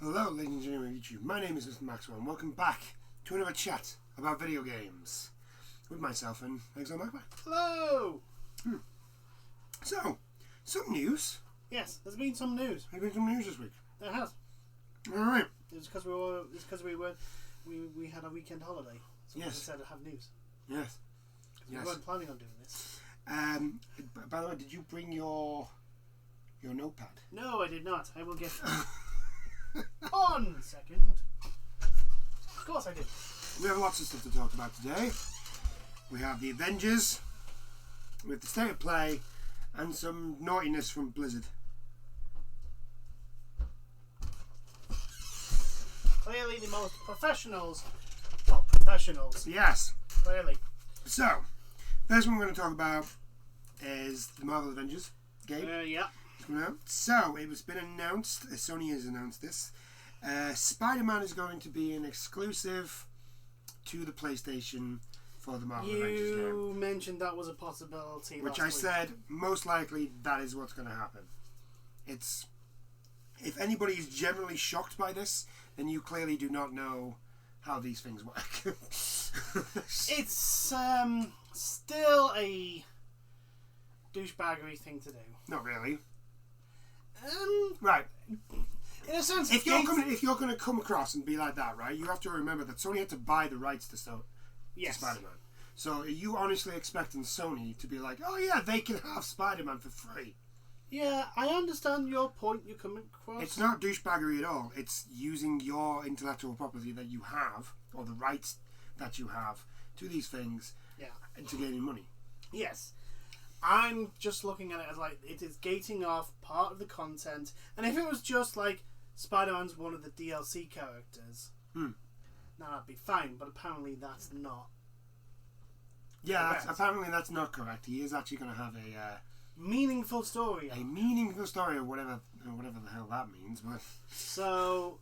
Hello, ladies and gentlemen of YouTube. My name is Mr. Maxwell, and welcome back to another chat about video games with myself and Exile Magpie. Hello! So, some news. Yes, there's been some news. There's been some news this week. There has. Alright. It's because we had a weekend holiday. So we decided to have news. Yes. We weren't planning on doing this. By the way, did you bring your notepad? No, I did not. I will get 1 second. Of course I did. We have lots of stuff to talk about today. We have the Avengers, with the state of play, and some naughtiness from Blizzard. Clearly the most professionals of professionals. Yes. Clearly. So, first one we're going to talk about is the Marvel Avengers game. Yeah. So, it has been announced, Sony has announced this, Spiderman is going to be an exclusive to the PlayStation for the Marvel Avengers game. You mentioned that was a possibility Which last I week. said, most likely that is what's going to happen. If anybody is generally shocked by this, then you clearly do not know how these things work. It's still a douchebaggery thing to do. Not really. Right. In a sense, if you're going to come across and be like that, right, you have to remember that Sony had to buy the rights to Spider-Man. So are you honestly expecting Sony to be like, oh yeah, they can have Spider-Man for free? Yeah, I understand your point you're coming across. It's not douchebaggery at all. It's using your intellectual property that you have, or the rights that you have to these things, to gaining money. Yes. I'm just looking at it as like it is gating off part of the content, and if it was just like Spider-Man's one of the DLC characters, now that'd be fine. But apparently that's not. Yeah, apparently that's not correct. He is actually going to have a meaningful story. A meaningful story, or whatever the hell that means. But so,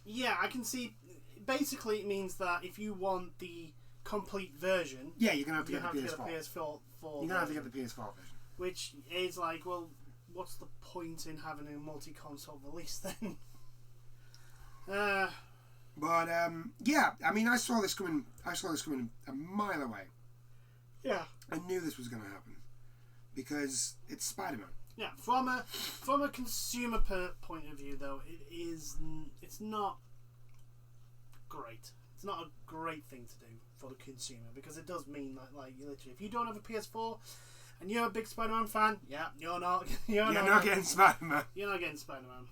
yeah, I can see. Basically, it means that if you want the complete version, you're going to have to get the PS4. You're going to have to get the PS4 version. Which is like, well, what's the point in having a multi-console release then? But I mean, I saw this coming a mile away. Yeah. I knew this was going to happen because it's Spider-Man. Yeah, from a consumer point of view, though, it's not great. It's not a great thing to do for the consumer because it does mean that, like, literally, if you don't have a PS4 and you're a big Spider-Man fan, you're not getting Spider-Man. You're not getting Spider-Man.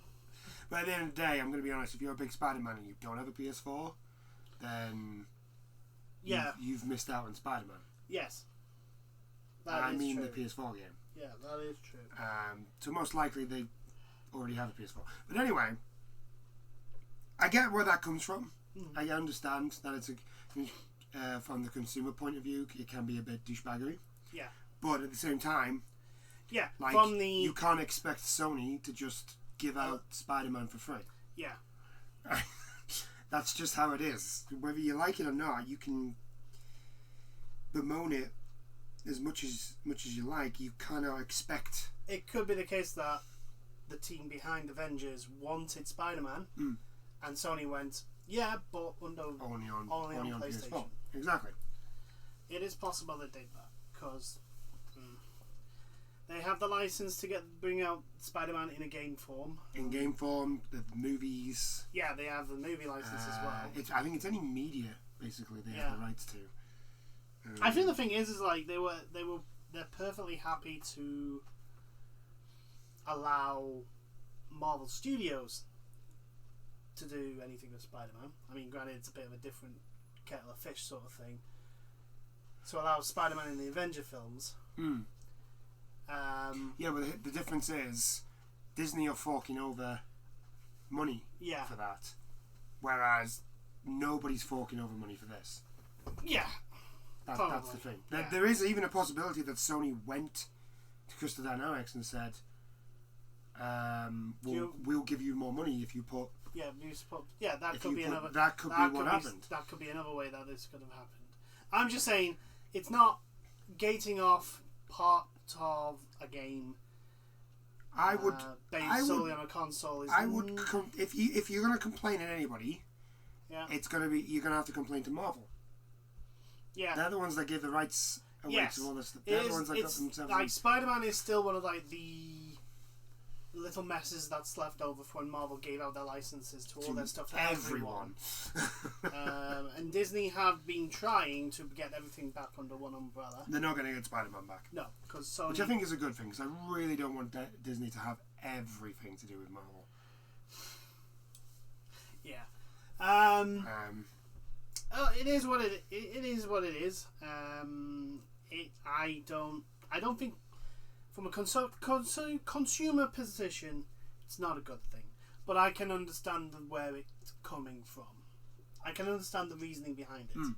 But at the end of the day, I'm going to be honest. If you're a big Spider-Man and you don't have a PS4, then you've missed out on Spider-Man. Yes, I mean true. the PS4 game. Yeah, that is true. So most likely they already have a PS4. But anyway, I get where that comes from. I understand that it's from the consumer point of view, it can be a bit douchebaggery. Yeah. But at the same time, like, you can't expect Sony to just give out Spider-Man for free. Yeah. That's just how it is. Whether you like it or not, you can bemoan it as much as you like. You cannot expect. It could be the case that the team behind Avengers wanted Spider-Man, and Sony went, yeah, but only on PlayStation. PS4. Exactly. It is possible they did that because they have the license to bring out Spider-Man in a game form. In game form, the movies. Yeah, they have the movie license as well. I think it's any media basically they have the rights to. I think the thing is like they're perfectly happy to allow Marvel Studios to do anything with Spider-Man. I mean, granted, it's a bit of a different kettle of fish sort of thing. To allow Spider-Man in the Avenger films. But the difference is Disney are forking over money for that, whereas nobody's forking over money for this. Yeah. That's the thing. There is even a possibility that Sony went to Crystal Dynamics and said, we'll give you more money if you put... that could be another... That could be what happened. That could be another way that this could have happened. I'm just saying, it's not gating off part of a game I would based solely on a console. Is if you're gonna complain at anybody, yeah, you're gonna have to complain to Marvel. Yeah, they're the ones that give the rights away to all this stuff. They're the ones that got themselves. Like Spider-Man is still one of like the little messes that's left over from when Marvel gave out their licenses to all their stuff to everyone. And Disney have been trying to get everything back under one umbrella. They're not going to get Spider-Man back. No, because Sony... Which I think is a good thing, because I really don't want Disney to have everything to do with Marvel. Yeah. It is what it is. What it is. I don't think. From a consumer position, it's not a good thing. But I can understand where it's coming from. I can understand the reasoning behind it.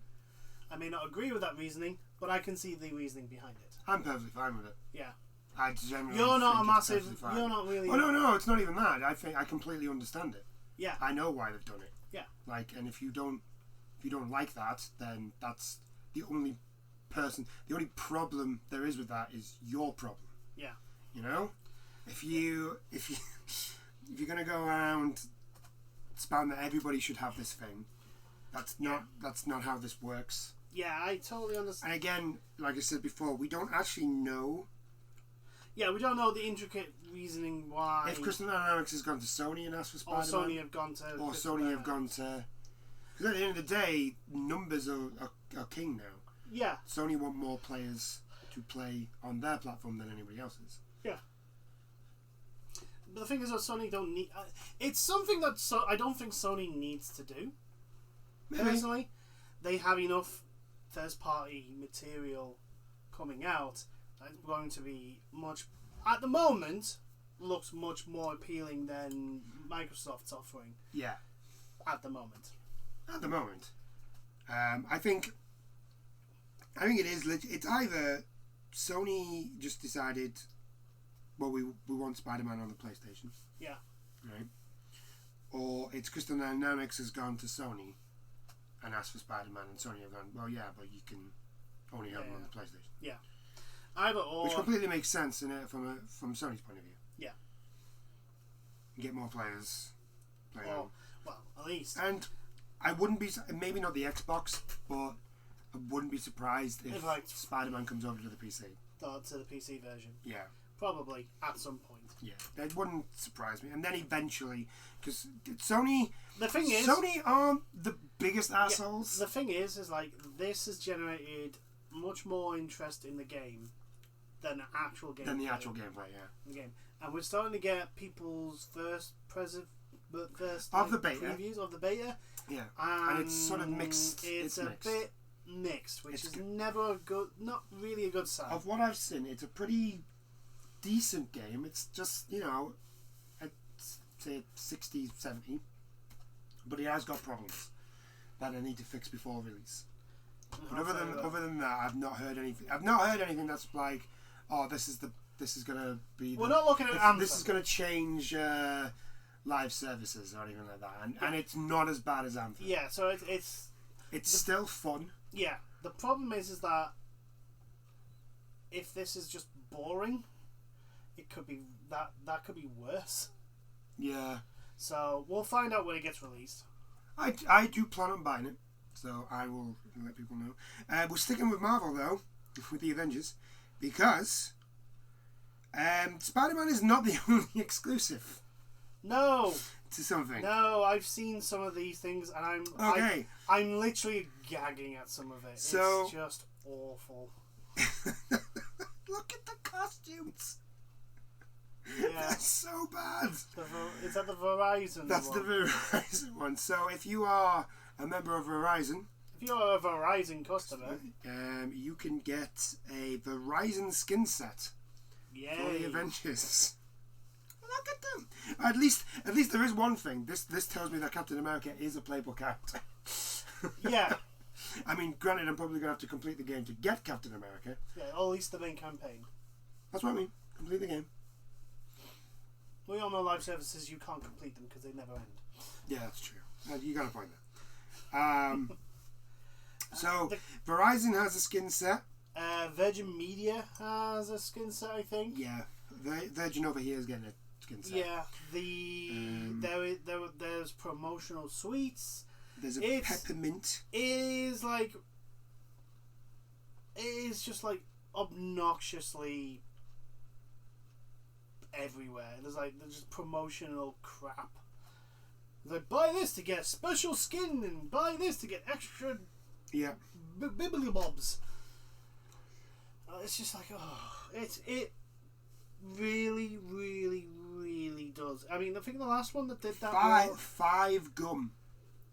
I may not agree with that reasoning, but I can see the reasoning behind it. I'm perfectly fine with it. Yeah. I generally You're not think a massive... it's perfectly fine. You're not really... Oh, no, it's not even that. I think I completely understand it. Yeah. I know why they've done it. Yeah. Like, and if you don't like that, then that's the only problem there is with that is your problem. Yeah. You know, if you're gonna go around spouting that everybody should have this thing, that's not how this works. Yeah, I totally understand. And again, like I said before, we don't actually know. Yeah, we don't know the intricate reasoning why. If Crystal Dynamics has gone to Sony and asked for Spider-Man, or Sony have gone to. Because at the end of the day, numbers are king now. Yeah. Sony want more players to play on their platform than anybody else's. Yeah. But the thing is that Sony don't need... it's something that I don't think Sony needs to do. Maybe. Personally, they have enough first-party material coming out that's going to be much... At the moment, looks much more appealing than Microsoft's offering. Yeah. At the moment. I think it is legit. It's either Sony just decided, well, we want Spider-Man on the PlayStation. Yeah. Right. Or it's Crystal Dynamics has gone to Sony and asked for Spider-Man, and Sony have gone, well, yeah, but you can only have him on the PlayStation. Yeah. Either or. Which completely makes sense in it from Sony's point of view. Yeah. Get more players. Well, at least. And I wouldn't be, maybe not the Xbox, but I wouldn't be surprised if Spider-Man comes over to the PC. To the PC version. Yeah. Probably, at some point. Yeah, that wouldn't surprise me. And then eventually, because Sony... The thing is... Sony aren't the biggest assholes. The thing is like, this has generated much more interest in the game than the actual gameplay. The game. And we're starting to get people's first of the beta. previews of the beta. Yeah. And it's sort of mixed. It's a bit mixed, which is never a good, not really a good sign. Of what I've seen, it's a pretty decent game. It's just, I'd say 60, 70. But it has got problems that I need to fix before release. But other than that, I've not heard anything. I've not heard anything that's like, oh, this is gonna be. We're not looking at Anthem. This is gonna change live services or anything like that, and it's not as bad as Anthem. Yeah, so it's still fun. Yeah, the problem is that if this is just boring, it could be that could be worse. Yeah. So we'll find out when it gets released. I do plan on buying it, so I will let people know. We're sticking with Marvel though, with the Avengers, because Spider-Man is not the only exclusive. No. To something. No, I've seen some of these things, and I'm literally gagging at some of it. So, it's just awful. Look at the costumes. Yeah. That's so bad. Is that the Verizon That's one? the Verizon one. So if you are a member of Verizon... If you're a Verizon customer... you can get a Verizon skin set. Yay. For the Avengers. Look at them. At least there is one thing. This tells me that Captain America is a playable character. Yeah. I mean, granted, I'm probably going to have to complete the game to get Captain America. Yeah, or at least the main campaign. That's what I mean. Complete the game. We all know live services, you can't complete them because they never end. Yeah, that's true. You got a point there. So, Verizon has a skin set. Virgin Media has a skin set, I think. Yeah. Virgin over here is getting a skin set. Yeah, there's promotional sweets. There's a peppermint. It is just like obnoxiously everywhere. There's just promotional crap. Like, buy this to get special skin, and buy this to get extra. Yeah. Bibbly bobs. It's just like, it really, really, really does. I mean, I think the last one that did that Five Gum.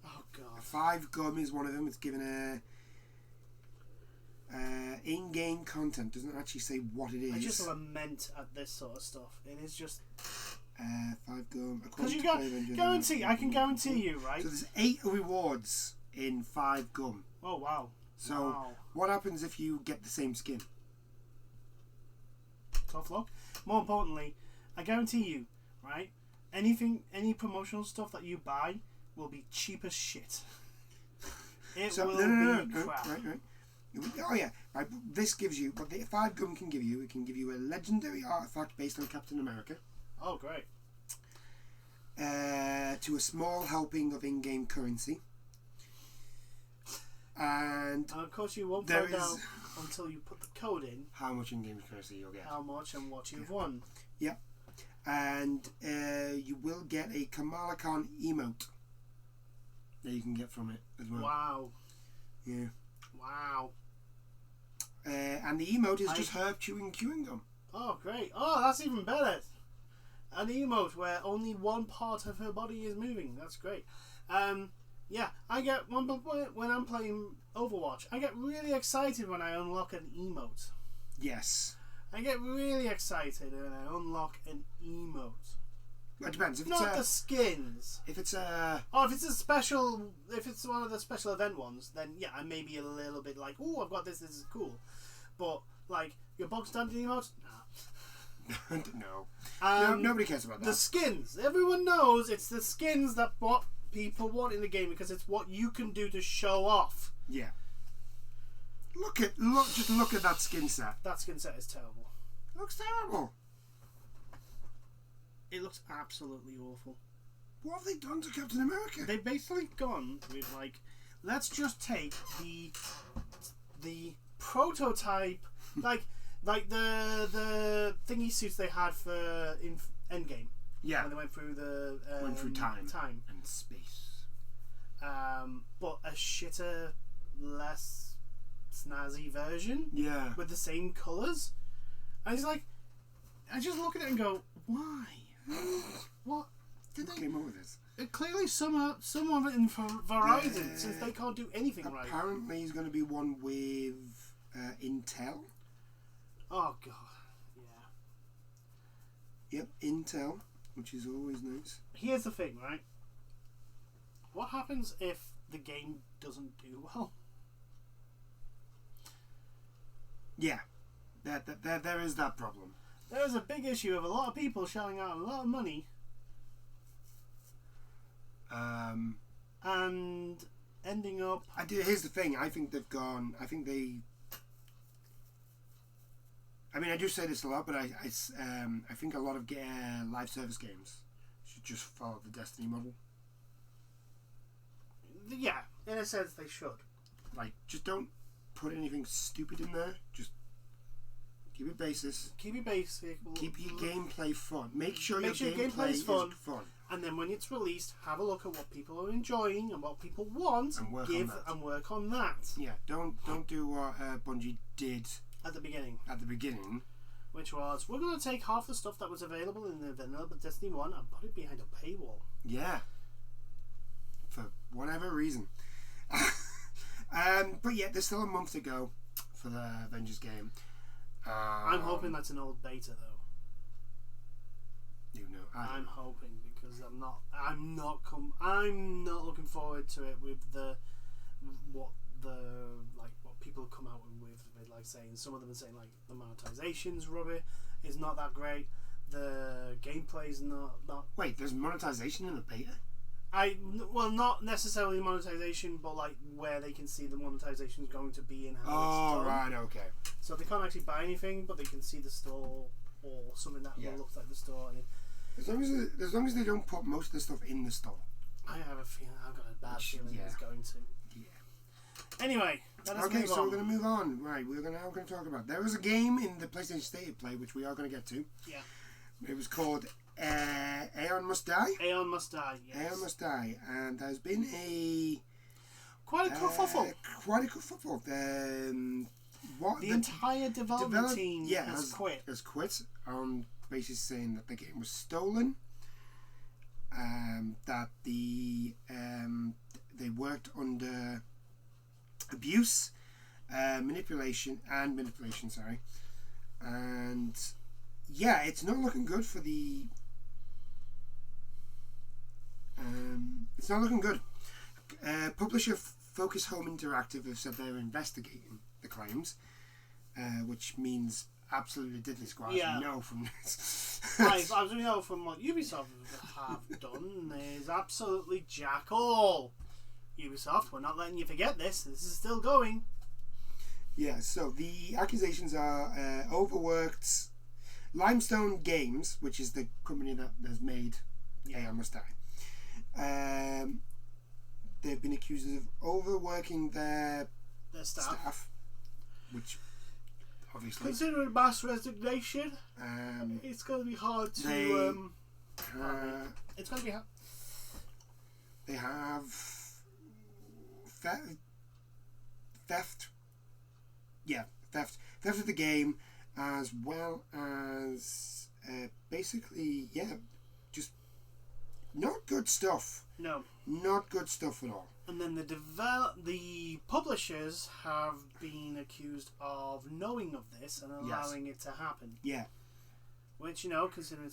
Oh god. 5 Gum is one of them. It's given in-game content. Doesn't actually say what it is. I just lament at this sort of stuff. It is just 5 Gum. Because you I can guarantee you, right? So there's 8 rewards in 5 Gum. Oh wow. So what happens if you get the same skin? Tough luck. More importantly, I guarantee you, right? Any promotional stuff that you buy will be cheap as shit. It will be crap. Right. Oh yeah, right. This gives you what the 5 Gum can give you. It can give you a legendary artifact based on Captain America. Oh great. To a small helping of in-game currency. And of course you won't find out until you put the code in how much in-game currency you'll get. How much and what you've won. Yep. And you will get a Kamala Khan emote that you can get from it as well. Wow. Yeah. Wow. And the emote is just her chewing gum. Oh great. Oh, that's even better. An emote where only one part of her body is moving. That's great. Yeah, I get when I'm playing Overwatch. I get really excited when I unlock an emote. Yes. I get really excited when I unlock an emote. It depends. If Not the skins. If it's if it's one of the special event ones, then yeah, I may be a little bit like, oh, I've got this. This is cool. But like your box standard emotes, nah. No. Nobody cares about that. The skins. Everyone knows it's the skins that what people want in the game because it's what you can do to show off. Yeah. Just look at that skin set. That skin set is terrible. It looks terrible. It looks absolutely awful. What have they done to Captain America? They've basically gone with like, let's just take the prototype, like the thingy suits they had for in Endgame. Yeah. When they went through time and space. But a shitter, less snazzy version. Yeah. With the same colours. And it's like, I just look at it and go, why? What did they came up with this? Clearly, some of it in Verizon, since they can't do anything right. Apparently, he's going to be one with Intel. Oh god, yeah. Yep, Intel, which is always nice. Here's the thing, right? What happens if the game doesn't do well? Yeah, there is that problem. There is a big issue of a lot of people shelling out a lot of money. And ending up. Here's the thing. I think they've gone. I mean, I do say this a lot, but I think a lot of live service games should just follow the Destiny model. Yeah, in a sense, they should. Like, just don't put anything stupid in there. Just keep it basic. Keep it basic. Keep your gameplay fun. Make sure your gameplay is fun. And then when it's released, have a look at what people are enjoying and what people want, and work on that. Yeah, don't do what Bungie did at the beginning. Which was, we're going to take half the stuff that was available in the vanilla Destiny 1 and put it behind a paywall. Yeah. For whatever reason. But yeah, there's still a month to go for the Avengers game. I'm hoping that's an old beta though. I'm know. hoping because I'm not looking forward to it with what people come out with like saying, some of them are saying like the monetization's rubbish, is not that great, the gameplay's not. Wait, there's monetization in the beta? Not necessarily monetization, but like where they can see the monetization is going to be and how it's done. Right, okay. So they can't actually buy anything, but they can see the store or something that Yeah. looks like the store. And As long as they don't put most of the stuff in the store. I have a feeling, I've got a bad feeling yeah. it's going to. Yeah. Anyway, let us Okay, move so on. we're going to move on. Right, we're now going to talk about. There was a game in the PlayStation State of Play, which we are going to get to. Yeah. It was called Aeon Must Die. Aeon Must Die. Yes. Aeon Must Die, and there's been quite a kerfuffle. Quite a kerfuffle. The entire development team has quit. Has quit on basis saying that the game was stolen. That they worked under abuse, manipulation. Sorry, and yeah, it's not looking good for the. It's not looking good. Publisher Focus Home Interactive have said they're investigating the claims, which means absolutely diddly squash. Yeah. We know from this. As we know from what Ubisoft have done, there's absolutely jack all. Ubisoft, we're not letting you forget this. This is still going. Yeah, so the accusations are overworked. Limestone Games, which is the company that has made Aeon Must Die. They've been accused of overworking their staff, which obviously, considering mass resignation, it's going to be hard to. It's going to be hard. They have theft of the game, as well as basically, just not good stuff. No. Not good stuff at all. And then the publishers have been accused of knowing of this and allowing it to happen. Yeah. Which, considering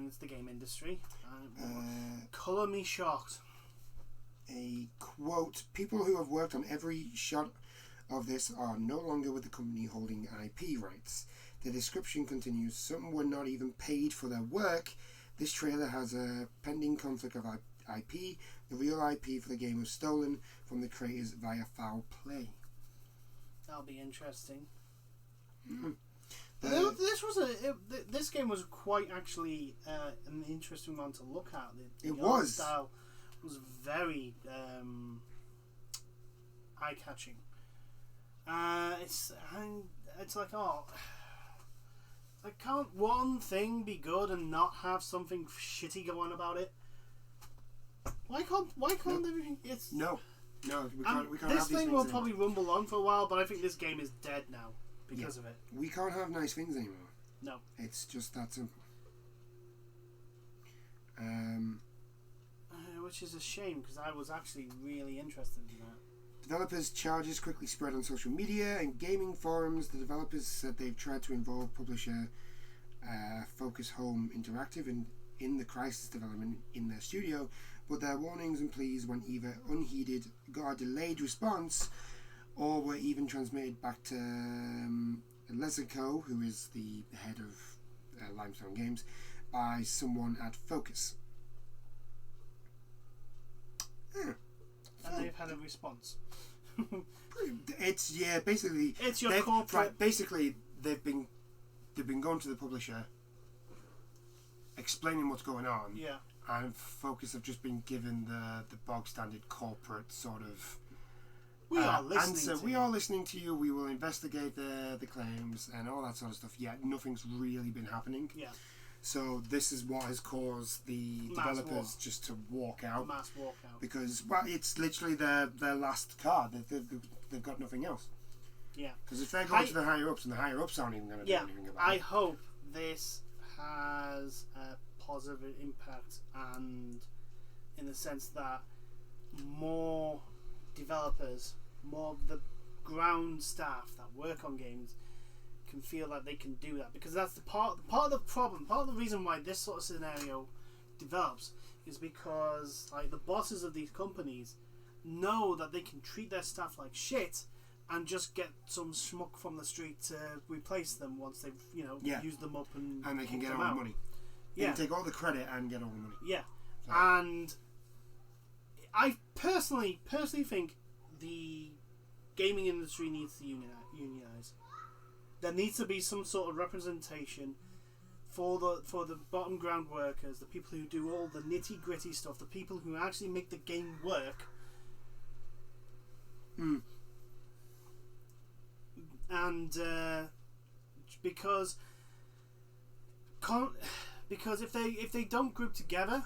it's the game industry, colour me shocked. A quote: "People who have worked on every shot of this are no longer with the company holding IP rights." The description continues: "Some were not even paid for their work. This trailer has a pending conflict of IP. The real IP for the game was stolen from the creators via foul play." That'll be interesting. Mm-hmm. This game was quite actually an interesting one to look at. The art style was very eye catching. It's like, can't one thing be good and not have something shitty go on about it? Why can't everything? It's no. We can't. This thing will probably rumble on for a while, but I think this game is dead now because of it. We can't have nice things anymore. No. It's just that simple. Which is a shame, because I was actually really interested in that. Developers' charges quickly spread on social media and gaming forums. The developers said they've tried to involve publisher Focus Home Interactive in the crisis development in their studio, but their warnings and pleas went either unheeded, got a delayed response, or were even transmitted back to Lezico, who is the head of Limestone Games, by someone at Focus. And they've had a response. It's basically it's your corporate. Right, basically, they've been going to the publisher, explaining what's going on. Yeah. And Focus have just been given the bog standard corporate sort of we are listening answer. To we you. are listening to you. We will investigate the claims and all that sort of stuff. Yet nothing's really been happening. Yeah. So this is what has caused the developers just to walk out. Mass walkout. Because it's literally their last card. They've got nothing else. Yeah. Because if they're going to the higher ups, and the higher ups aren't even going to do anything about it. I hope this has a positive impact, and in the sense that more developers, more of the ground staff that work on games can feel that they can do that, because that's the part of the problem. Part of the reason why this sort of scenario develops is because like the bosses of these companies know that they can treat their staff like shit and just get some schmuck from the street to replace them once they've used them up and they can get them all out. the money. They can take all the credit and get all the money. Yeah. So. And I personally think the gaming industry needs to unionize. there needs to be some sort of representation for the bottom ground workers, the people who do all the nitty gritty stuff, the people who actually make the game work. And because if they don't group together,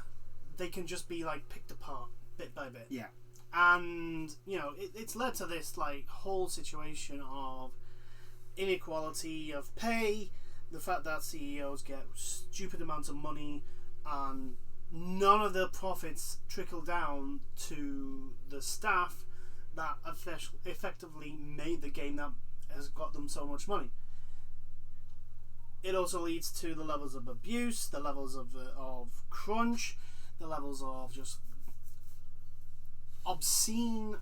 they can just be like picked apart bit by bit. Yeah. And it's led to this like whole situation of inequality of pay, the fact that CEOs get stupid amounts of money and none of the profits trickle down to the staff that effectively made the game that has got them so much money. It also leads to the levels of abuse, the levels of crunch, the levels of just obscene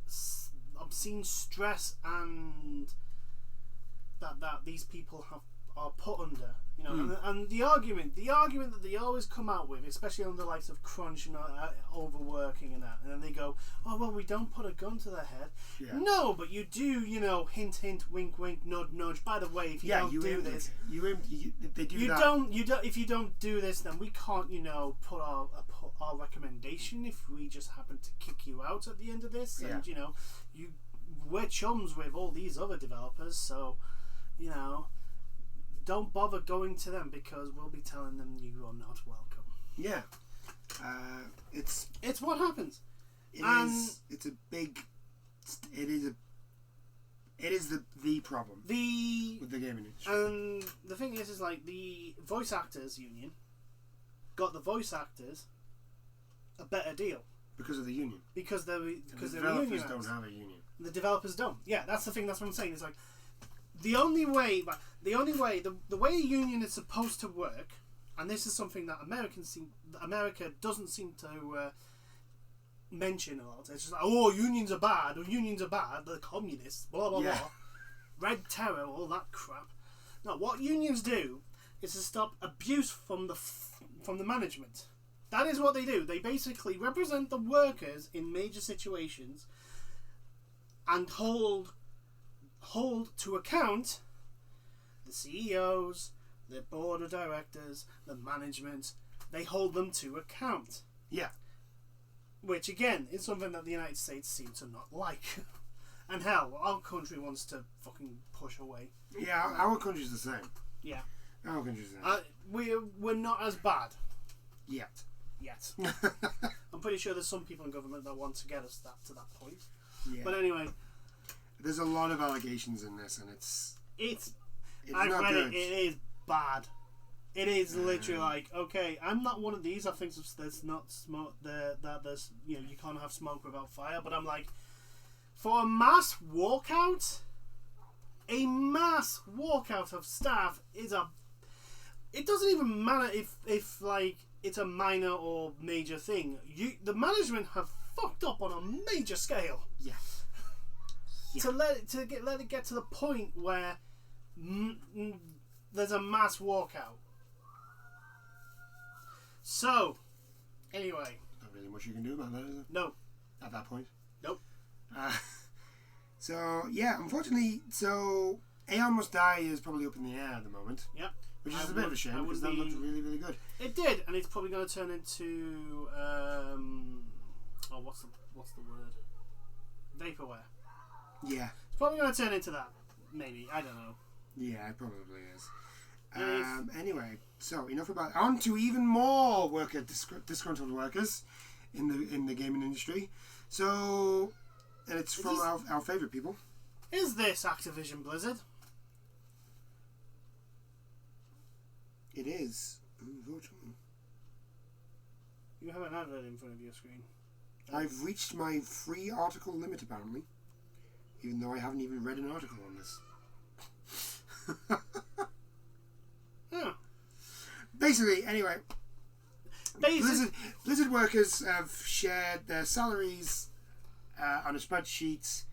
stress and that these people are put under, and the argument that they always come out with, especially on the likes of crunch and overworking and that, and then they go, oh well, we don't put a gun to their head. Yeah. No, but you do, hint hint, wink wink, nudge nudge. By the way, if you don't do this, if you don't do this, then we can't, put our recommendation if we just happen to kick you out at the end of this. And we're chums with all these other developers, so don't bother going to them because we'll be telling them you are not welcome. Yeah. It's what happens. It is the problem with the gaming industry. And the thing is like the voice actors union got the voice actors a better deal because of the union. Because the developers don't have a union. The developers don't. Yeah, that's the thing. That's what I'm saying. It's like the way a union is supposed to work, and this is something that America doesn't seem to mention a lot. It's just like, oh, unions are bad, they're communists, blah blah blah, red terror, all that crap. No, what unions do is to stop abuse from the management. That is what they do. They basically represent the workers in major situations and hold to account the CEOs, the board of directors, the management. They hold them to account. Yeah. Which again is something that the United States seem to not like. And hell, our country wants to fucking push away. Yeah, our country's the same. Yeah. Our country's the same. We're not as bad. Yet. I'm pretty sure there's some people in government that want to get us to that point. Yeah. But anyway, there's a lot of allegations in this, and it's I've not read good. it. It is bad. It is literally like, okay, I'm not one of these. I think there's not smoke there. That there's you can't have smoke without fire. But I'm like, for a mass walkout of staff is a. It doesn't even matter if like it's a minor or major thing. The management have fucked up on a major scale. Yeah. To let it get to the point where there's a mass walkout. So, anyway. Not really much you can do about that, is there? No. At that point? Nope. So, yeah, unfortunately, Aeon Must Die is probably up in the air at the moment. Yep. Which is a bit of a shame because that looked really, really good. It did, and it's probably going to turn into what's the word? Vaporware. Yeah. It's probably going to turn into that. Maybe, I don't know. Yeah, it probably is. Anyway, so enough about. On to even more disgruntled workers in the gaming industry. So, and it's from our favourite people. Is this Activision Blizzard? It is. Unfortunately. You have an advert in front of your screen. I've reached my free article limit apparently, even though I haven't even read an article on this. Huh. Basically, anyway, Blizzard workers have shared their salaries on a spreadsheet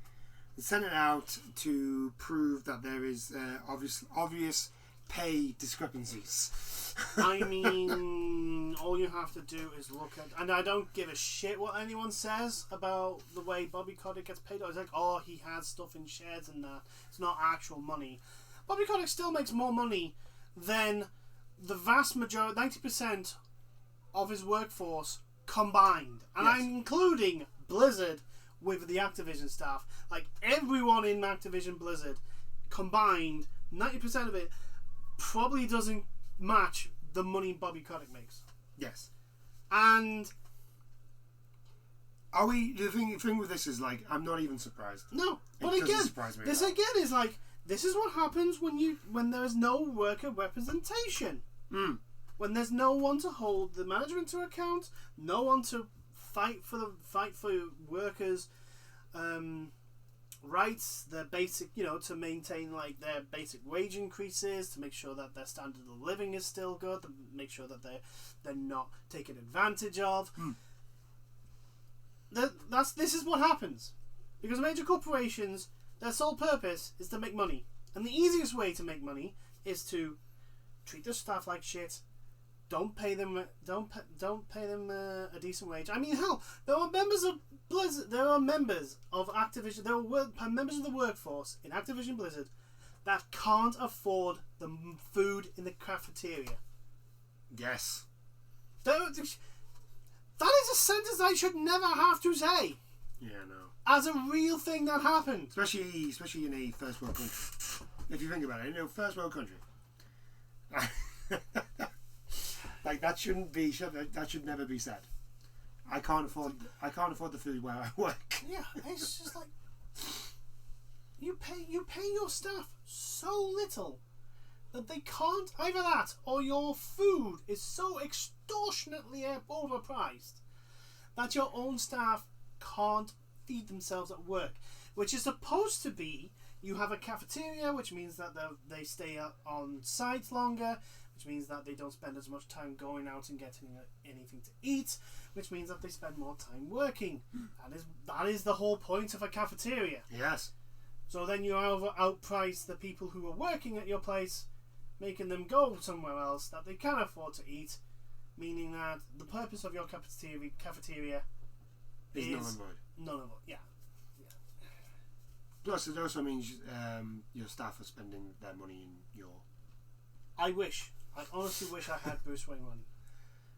and sent it out to prove that there is obvious pay discrepancies. I mean, all you have to do is look at, and I don't give a shit what anyone says about the way Bobby Kotick gets paid. I was like, oh, he has stuff in shares and that. It's not actual money. Bobby Kotick still makes more money than the vast majority, 90% of his workforce combined. And Yes. I'm including Blizzard with the Activision staff. Like, everyone in Activision Blizzard combined, 90% of it probably doesn't match the money Bobby Kotick makes. Yes. And Are we? The thing with this is, like, I'm not even surprised. no, but It doesn't again, surprise me this at all. again is like, this is what happens when there is no worker representation. Mm. When there's no one to hold the management to account, no one to fight for workers' rights, their basic, to maintain like their basic wage increases, to make sure that their standard of living is still good, to make sure that they're not taken advantage of. Mm. This is what happens because major corporations, their sole purpose is to make money, and the easiest way to make money is to treat their staff like shit. Don't pay them a decent wage. I mean, hell, there are members of Blizzard. There are members of Activision. There are members of the workforce in Activision Blizzard that can't afford the food in the cafeteria. Yes. That is a sentence I should never have to say. Yeah, no. As a real thing that happened. Especially in a first world country. If you think about it, first world country. Like, that should never be said. I can't afford the food where I work. Yeah, it's just like you pay your staff so little that they can't, either that or your food is so extortionately overpriced that your own staff can't feed themselves at work, which is supposed to be, you have a cafeteria, which means that they stay on site longer, which means that they don't spend as much time going out and getting anything to eat, which means that they spend more time working. That is the whole point of a cafeteria. Yes. So then you outprice the people who are working at your place, making them go somewhere else that they can afford to eat, meaning that the purpose of your cafeteria is null and void. None of it. Yeah. Plus, it also means your staff are spending their money in your... I honestly wish I had Bruce Wayne money.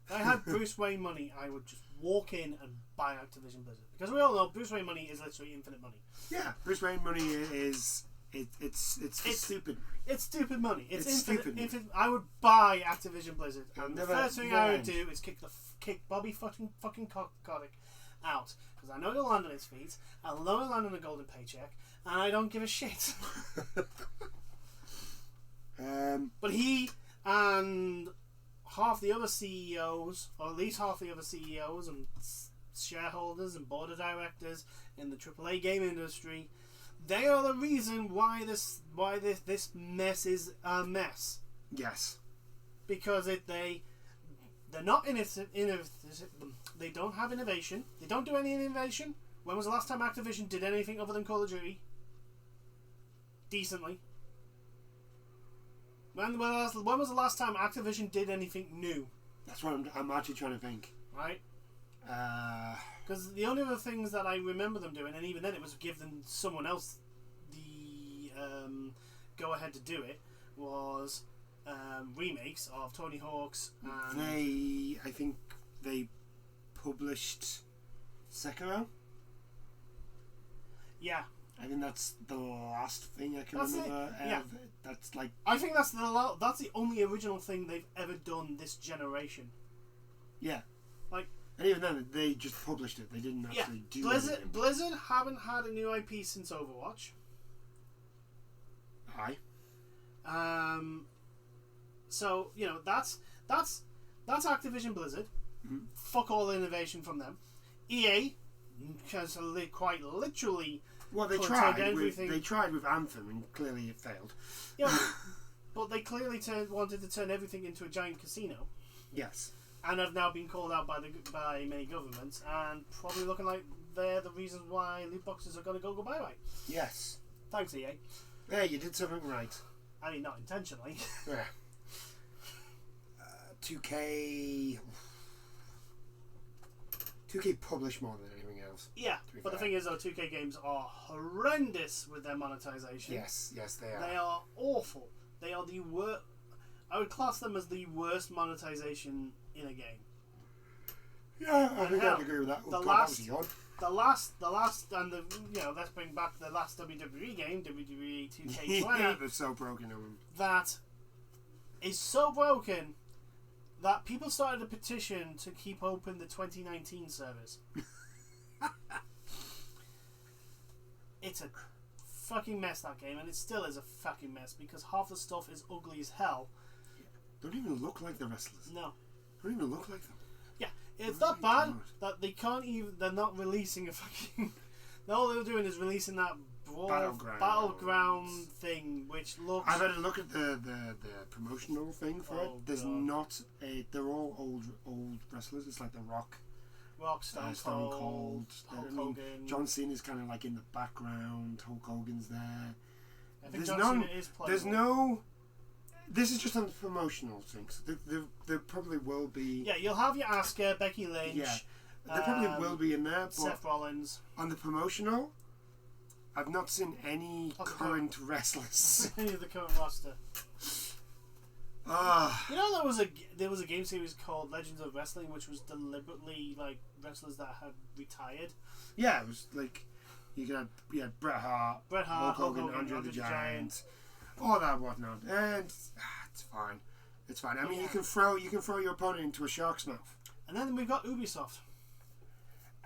If I had Bruce Wayne money, I would just walk in and buy Activision Blizzard. Because we all know Bruce Wayne money is literally infinite money. Yeah, Bruce Wayne money is... It's stupid. It's stupid money. It's infinite. stupid. I would buy Activision Blizzard, and the Never- first thing never I would end. do is kick Bobby fucking Kotick out, because I know he'll land on his feet. I know he'll land on a golden paycheck, and I don't give a shit. But he and half the other CEOs, or at least half the other CEOs and shareholders and board of directors in the AAA game industry, they are the reason why this mess is a mess. Yes. Because they're not they don't have innovation. They don't do any innovation. When was the last time Activision did anything other than Call of Duty? Decently. When was the last time Activision did anything new? That's what I'm actually trying to think. Right? Because the only other things that I remember them doing, and even then it was give them someone else the go ahead to do it, was remakes of Tony Hawk's. I think they published Sekiro. Yeah. I think that's the last thing I can That's remember. it. Yeah. That's like... I think that's the only original thing they've ever done this generation. Yeah. Like, and even then, they just published it. They didn't actually do anything. Blizzard haven't had a new IP since Overwatch. Aye. So that's Activision Blizzard. Mm-hmm. Fuck all innovation from them. EA has quite literally. Well, they tried with Anthem, and clearly it failed. Yeah, but they clearly wanted to turn everything into a giant casino. Yes. And have now been called out by many governments, and probably looking like they're the reasons why loot boxes are going to go bye-bye. Yes. Thanks, EA. Yeah, you did something right. I mean, not intentionally. Yeah. 2K published more than anything else. themselves. Yeah, be but the fair. thing is, though, 2K games are horrendous with their monetization. Yes, they are. They are awful. They are the worst. I would class them as the worst monetization in a game. Yeah, I think hell, I'd agree with that. Oh, the God, last- that was a yawn. The last, and let's bring back the last WWE game, WWE 2K20. Yeah, they're so broken. That is so broken that people started a petition to keep open the 2019 servers. It's a fucking mess, that game, and it still is a fucking mess because half the stuff is ugly as hell. Don't even look like the wrestlers. No. Don't even look like them. Yeah, it's Oh that my bad God. that they can't even. They're not releasing a fucking. All they're doing is releasing that battleground thing, which looks. I've had a look at the promotional thing for it. Oh, There's God. not a. They're all old wrestlers. It's like The Rock, Rock, Stone Cold, Hulk I mean, Hogan. John Cena's kind of like in the background. Hulk Hogan's there. I think There's John no. Cena is playable. There's no. This is just on the promotional things. There probably will be. Yeah, you'll have your Asuka, Becky Lynch. Yeah. There probably will be in there, but Seth Rollins. on the promotional, I've not seen any Okay. current wrestlers. Any of the current roster. Ah. You know, there was a game series called Legends of Wrestling, which was deliberately like wrestlers that had retired. Yeah, it was like you had Bret Hart, Hulk Hogan, Andre the Giant, all that whatnot, and it's fine. It's fine. I mean, Yeah. you can throw your opponent into a shark's mouth. And then we've got Ubisoft.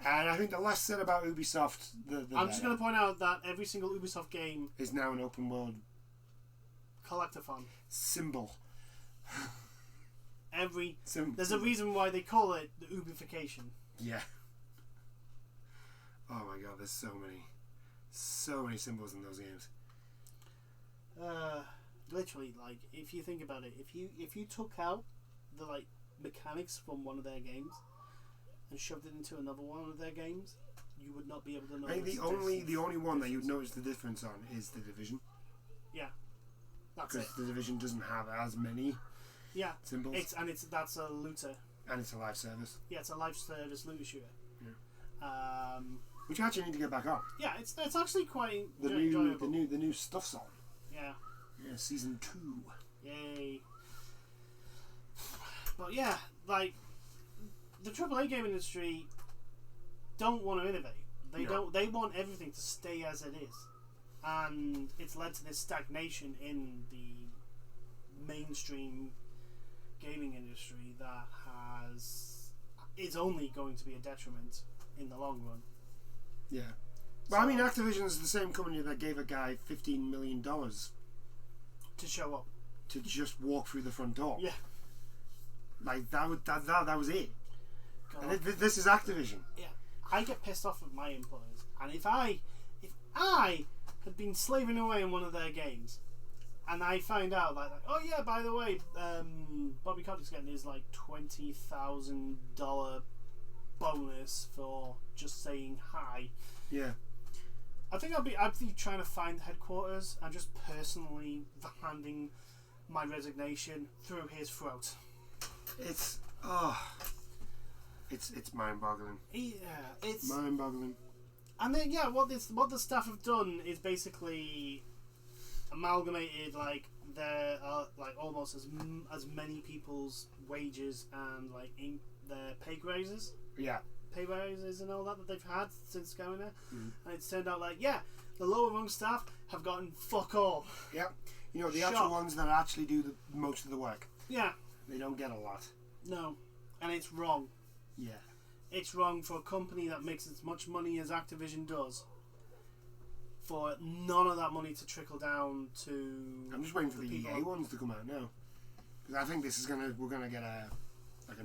And I think the less said about Ubisoft, the I'm just going to point out that every single Ubisoft game is now an open world collectathon. symbol. There's a reason why they call it the Ubification. Yeah. Oh my God, there's so many symbols in those games. Literally, like, if you think about it, if you took out the like mechanics from one of their games and shoved it into another one of their games, you would not be able to know. I think the only one that you'd notice the difference on is the Division. Yeah, that's it. Because the Division doesn't have as many Yeah, symbols. that's a looter. And it's a live service. Yeah, it's a live service looter shooter. Yeah. Which I actually need to get back on. Yeah, it's actually quite The enjoyable. new stuff's on. Yeah. Yeah, season 2. Yay. But yeah, like the AAA game industry don't want to innovate. They No. don't. They want everything to stay as it is, and it's led to this stagnation in the mainstream gaming industry that is only going to be a detriment in the long run. Yeah. Well, I mean, Activision's the same company that gave a guy $15 million To show up. to just walk through the front door. Yeah. Like, that was it. God. And this is Activision. Yeah, I get pissed off with my employers, and if I had been slaving away in one of their games, and I find out like oh yeah, by the way, Bobby Kotick's getting his like $20,000 bonus for just saying hi. Yeah. I think I'd be trying to find headquarters and just personally handing my resignation through his throat. It's mind-boggling. Yeah, it's Mind-boggling. And then what the staff have done is basically amalgamated like their like almost as many people's wages and like in their pay raises and all that they've had since going there. And it's turned out like the lower rung staff have gotten fuck all. Yeah. You know, the actual ones that actually do the most of the work. Yeah. They don't get a lot. No. And it's wrong. Yeah. It's wrong for a company that makes as much money as Activision does for none of that money to trickle down to. I'm just waiting for the people. EA ones to come out now, because I think we're gonna get a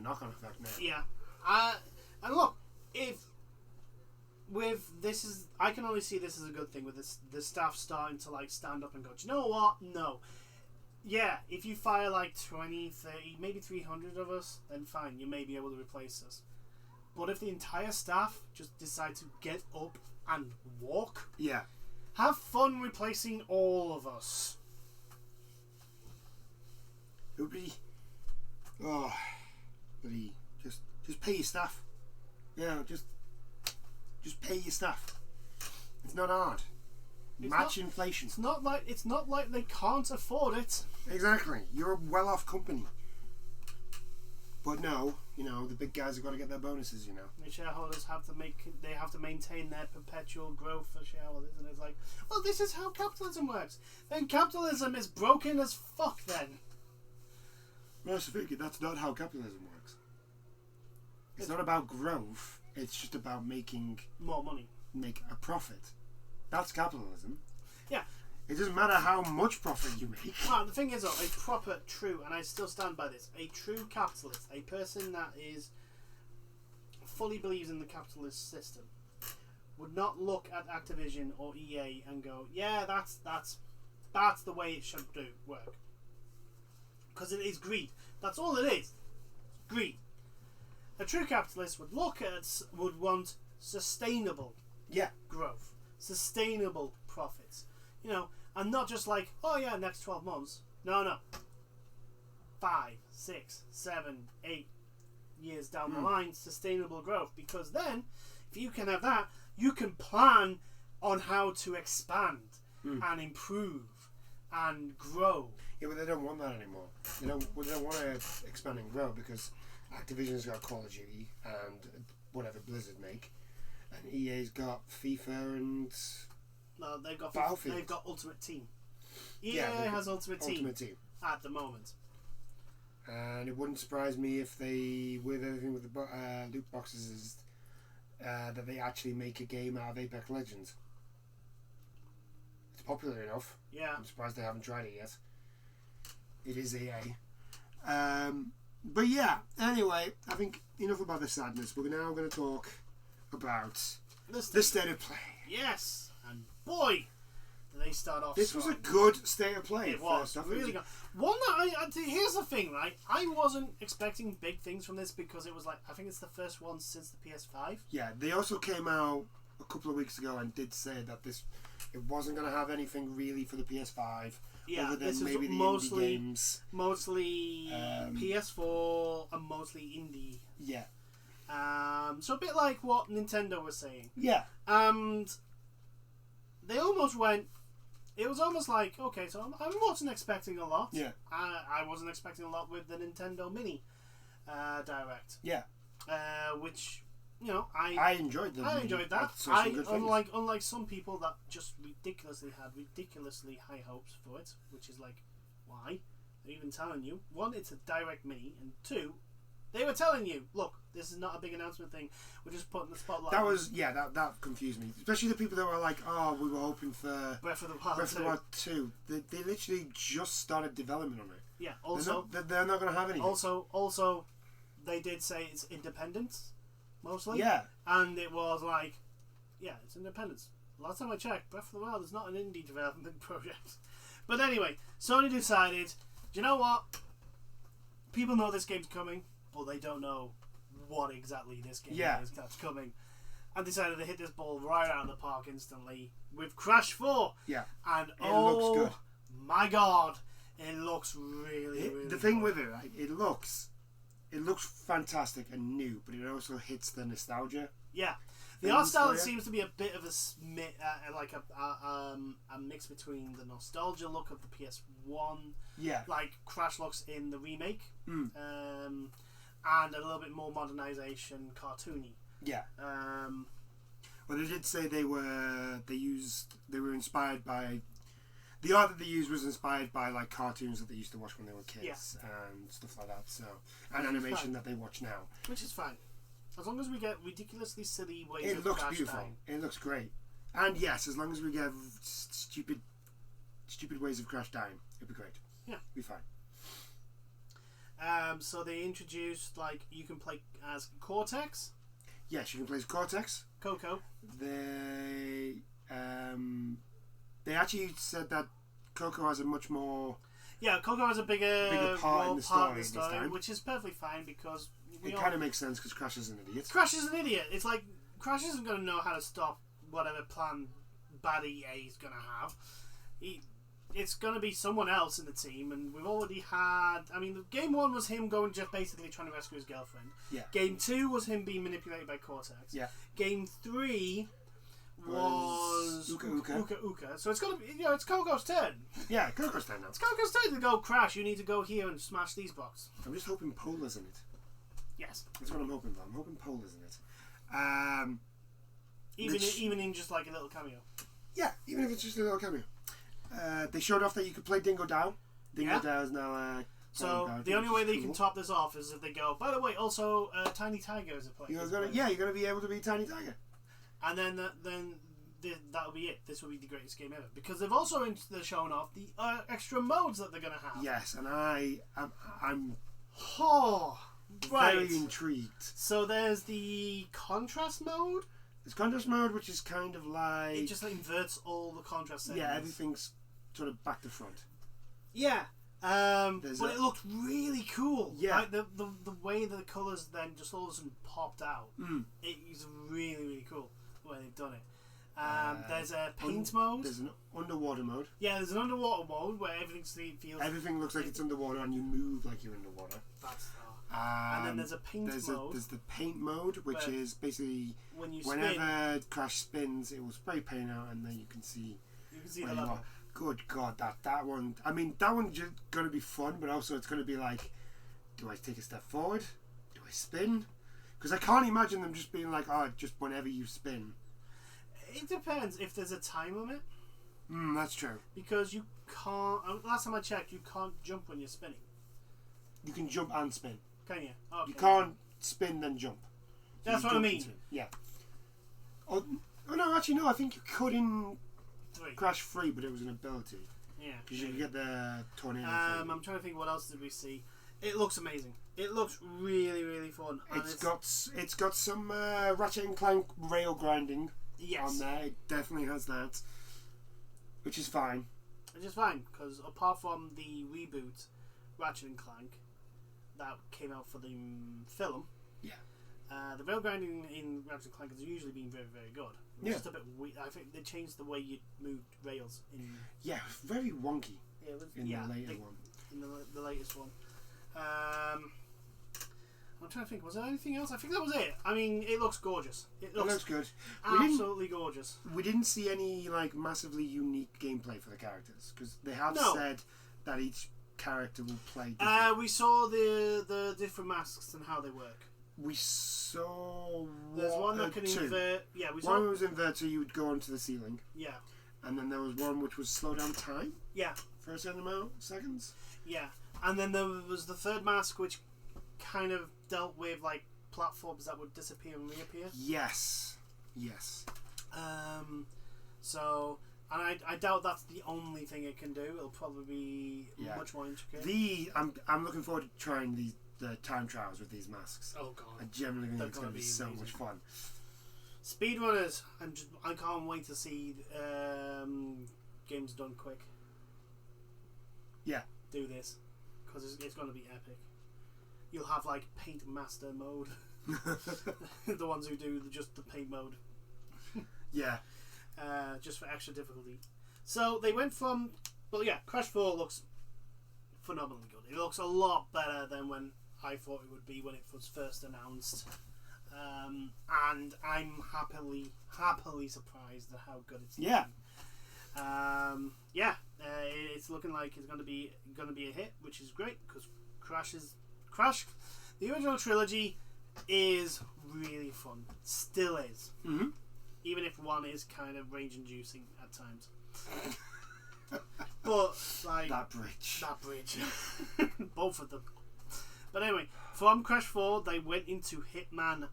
knock-on effect now. Yeah, and look, I can only see this as a good thing with the staff starting to like stand up and go, do you know what? No. Yeah, if you fire like 20, 30, maybe 300 of us, then fine, you may be able to replace us. But if the entire staff just decide to get up and walk, Yeah. have fun replacing all of us. It would be, bloody, just pay your staff. Yeah, just Just pay your staff. It's not hard. Match inflation. It's not like they can't afford it. Exactly. You're a well-off company. But no, the big guys have got to get their bonuses. The shareholders have to maintain their perpetual growth for shareholders, and it's like, well, this is how capitalism works. Then capitalism is broken as fuck. Then. Well, that's not how capitalism works. It's not about growth. It's just about making more money, make a profit. That's capitalism. Yeah. It doesn't matter how much profit you make. Well, the thing is, though, a proper, true, and I still stand by this, a true capitalist, a person that is fully believes in the capitalist system, would not look at Activision or EA and go, yeah, that's the way it should work. Because it is greed. That's all it is. Greed. A true capitalist would want sustainable growth, sustainable profits. And not just like, oh yeah, next 12 months. No. 5, 6, 7, 8 years down the line, sustainable growth. Because then, if you can have that, you can plan on how to expand and improve and grow. Yeah, but they don't want that anymore. They don't want to expand and grow because Activision's got Call of Duty and whatever Blizzard make, and EA's got FIFA and. No, they've got Battlefield. They've got Ultimate Team. EA has Ultimate Team at the moment. And it wouldn't surprise me if they, with everything with the loot boxes, is that they actually make a game out of Apex Legends. It's popular enough. Yeah. I'm surprised they haven't tried it yet. It is EA. But yeah, anyway, I think enough about the sadness. We're now going to talk about the state of play. Yes. And boy, did they start off This strong. was a good state of play. It was really good. One that here's the thing, right? I wasn't expecting big things from this because it was like, I think it's the first one since the PS5. Yeah, they also came out a couple of weeks ago and did say that it wasn't going to have anything really for the PS5. Yeah, other than this maybe is the mostly indie games. Mostly PS4 and mostly indie. Yeah. So a bit like what Nintendo was saying. Yeah. And they almost went. It was almost like, okay, so I wasn't expecting a lot. Yeah. I wasn't expecting a lot with the Nintendo Mini Direct. Yeah. Which, I enjoyed them. I enjoyed that. Unlike some people that just ridiculously high hopes for it, which is like, why? They're even telling you, one, it's a Direct Mini, and two, they were telling you, look, this is not a big announcement thing. We're just putting the spotlight. That confused me, especially the people that were like, "Oh, we were hoping for Breath of the Wild 2." They literally just started development on it. Yeah. Also, they're not going to have anything. Also, they did say it's independence, mostly. Yeah. And it was like, yeah, it's independence. Last time I checked, Breath of the Wild is not an indie development project. But anyway, Sony decided, do you know what? People know this game's coming. Well, they don't know what exactly this game is that's coming, and decided to hit this ball right out of the park instantly with Crash 4. Yeah, and it looks good. My God, it looks really the thing with it, right, it looks fantastic and new, but it also hits the nostalgia. Yeah, the art style seems to be a bit of a mix between the nostalgia look of the PS1, like Crash looks in the remake, and a little bit more modernization, cartoony. Yeah. Well, they did say they were inspired by the art that they used was inspired by like cartoons that they used to watch when they were kids and stuff like that. So and animation that they watch now, which is fine, as long as we get ridiculously silly ways. It looks beautiful. It looks great, and yes, as long as we get stupid ways of Crash dying, it'd be great. Yeah, it'd be fine. So they introduced, like, you can play as Cortex. Yes, you can play as Cortex. Coco. They actually said that Coco has a much more... Yeah, Coco has a bigger part in the story this time. which is perfectly fine because... It kind of makes sense because Crash is an idiot. Crash is an idiot. It's like, Crash isn't going to know how to stop whatever plan bad EA is going to have. it's going to be someone else in the team, and we've already had. I mean, game 1 was him going just basically trying to rescue his girlfriend. Yeah. Game 2 was him being manipulated by Cortex. Yeah. Game 3 was Uka. So it's going to be, it's Coco's turn. Yeah, Coco's turn now. It's Coco's turn to go, Crash, you need to go here and smash these blocks. I'm just hoping Polar's in it. Yes. That's what I'm hoping for. I'm hoping Polar's in it. Even in just like a little cameo. Yeah, even if it's just a little cameo. They showed off that you could play Dingo Dow. Dingo Dow is now so the only way they can top this off is if they go, by the way, also Tiny Tiger is a player. You're going to be able to be Tiny Tiger. And then that'll be it. This will be the greatest game ever. Because they've also they're showing off the extra modes that they're going to have. Yes, and I'm right. very intrigued. So there's the contrast mode. There's contrast mode, which is kind of like... It just inverts all the contrast settings. Yeah, everything's sort of back to front. Yeah. But it looked really cool. Yeah. Like the way the colours then just all of a sudden popped out. It is really, really cool the way they've done it. There's a paint mode. There's an underwater mode. Yeah, there's an underwater mode where everything looks like it's underwater and you move like you're underwater. That's and then there's a paint mode. There's the paint mode, which is basically spin, whenever Crash spins, it will spray paint out, and then you can see the level. Good God, that one. I mean, that one's just going to be fun, but also it's going to be like, do I take a step forward? Do I spin? Because I can't imagine them just being like, oh, just whenever you spin. It depends if there's a time limit. That's true. Because you can't. Last time I checked, you can't jump when you're spinning. You can jump and spin. Can you? Okay. You can't spin then jump. That's what I mean. Yeah. Oh no, actually no. I think you could in 3. Crash 3, but it was an ability. Yeah. Because you can get the tornado. I'm trying to think what else did we see. It looks amazing. It looks really, really fun. It's got some Ratchet and Clank rail grinding on there. It definitely has that, which is fine. Which is fine because apart from the reboot, Ratchet and Clank, that came out for the film. Yeah. The rail grinding in Ratchet and Clank has usually been very, very good. It's just a bit weird. I think they changed the way you moved rails in. Yeah, very wonky. Yeah, it was, in the later one. In the latest one. I'm trying to think. Was there anything else? I think that was it. I mean, it looks gorgeous. It looks good. Absolutely gorgeous. We didn't see any like massively unique gameplay for the characters because they have said that each character will play different. We saw the different masks and how they work. We saw there's one that can invert. Yeah, we saw one was invert, so you would go onto the ceiling. Yeah. And then there was one which was slow down time. Yeah. For a certain amount of seconds. Yeah, and then there was the third mask which kind of dealt with like platforms that would disappear and reappear. Yes. So, and I doubt that's the only thing it can do. It'll probably be much more intricate. I'm looking forward to trying the time trials with these masks. Oh god! I genuinely think it's going to be so much fun. Speedrunners, I can't wait to see games done quick. Yeah. Do this because it's going to be epic. You'll have like Paint Master mode. The ones who do just the paint mode. Yeah. Just for extra difficulty. So they went from, Crash 4 looks phenomenally good. It looks a lot better than when I thought it would be when it was first announced. And I'm happily surprised at how good it's looking. It's looking like it's going to be a hit, which is great because Crash, the original trilogy is really fun. Still is. Mm-hmm. Even if one is kind of rage-inducing at times. But like that bridge, both of them. But anyway, from Crash 4, they went into Hitman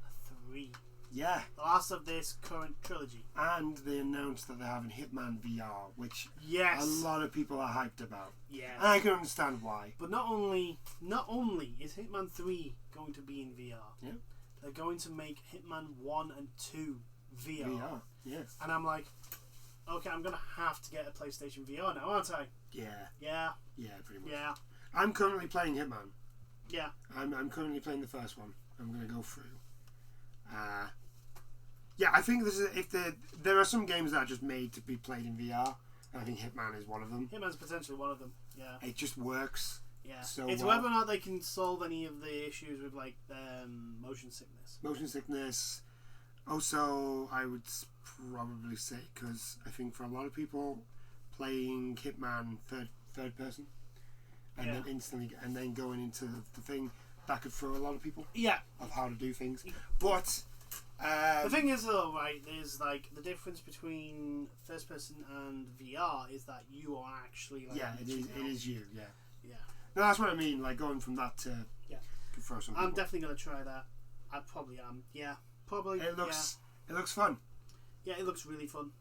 3. Yeah. The last of this current trilogy. And they announced that they're having Hitman VR, which a lot of people are hyped about. Yeah. And I can understand why. But not only is Hitman 3 going to be in VR, they're going to make Hitman 1 and 2 VR. Yes. And I'm like, okay, I'm going to have to get a PlayStation VR now, aren't I? Yeah. Yeah. Yeah, pretty much. Yeah. I'm currently playing Hitman. Yeah. I'm currently playing the first one. I'm going to go through. I think this is there are some games that are just made to be played in VR, I think Hitman is one of them. Hitman's potentially one of them. Yeah. It just works. Yeah. So it's well. whether or not they can solve any of the issues with like motion sickness. Motion sickness. Also, I would probably say, because I think for a lot of people, playing Hitman third person, and then instantly, and then going into the thing, that could throw a lot of people. Yeah. Of how to do things, but the thing is, though, right? There's like the difference between first person and VR is that you are actually like. Yeah, it is you. Yeah. Yeah. No, that's what I mean. Like going from that to could throw some people. I'm definitely gonna try that. I probably am. Yeah. Probably. It looks fun. Yeah, it looks really fun.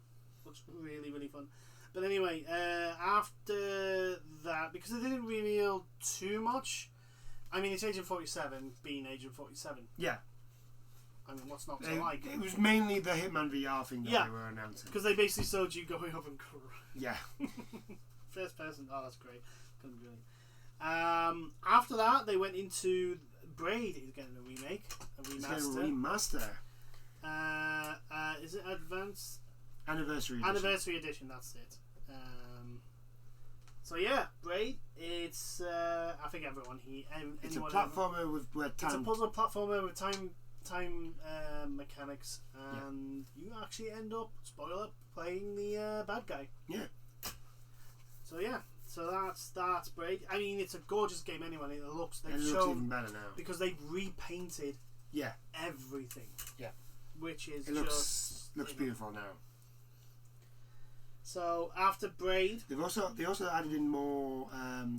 Looks really, really fun. But anyway, after that, because they didn't reveal too much. I mean, it's Agent 47 being Agent 47. Yeah. I mean, what's not to like? It was mainly the Hitman VR thing that they were announcing. Because they basically showed you going up and yeah. first person. Oh, that's great. It's gonna be brilliant. After that, they went into Braid. Is getting a remake, a remaster. It's getting a remaster. Is it Advanced Anniversary Edition? Anniversary Edition. That's it. So yeah, Braid. It's I think everyone here. It's a platformer with time. It's a puzzle platformer with time mechanics, and you actually end up, spoiler, playing the bad guy. Yeah. So yeah, so that's Braid. I mean, it's a gorgeous game anyway. It looks even better now because they've repainted. Yeah. Everything. Yeah. Which is looks beautiful now. So after Braid, they also added in more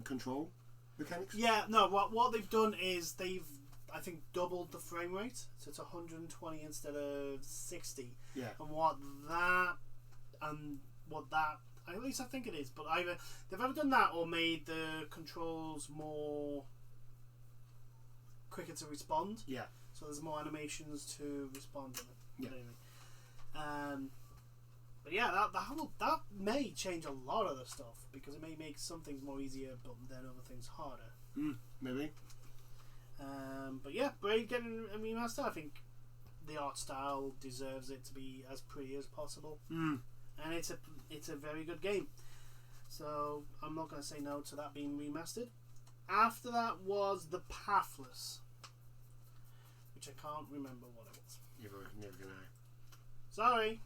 control mechanics. Yeah, no. What they've done is they've, I think, doubled the frame rate, so it's 120 instead of 60. Yeah. And what that at least I think it is, but either they've either done that or made the controls more quicker to respond. Yeah. So there's more animations to respond to it. Yeah. But yeah, that may change a lot of the stuff because it may make some things more easier, but then other things harder. Maybe. But yeah, Braid getting a remaster. I think the art style deserves it to be as pretty as possible, and it's a very good game. So I'm not going to say no to that being remastered. After that was The Pathless, which I can't remember what it was. Never gonna. Sorry.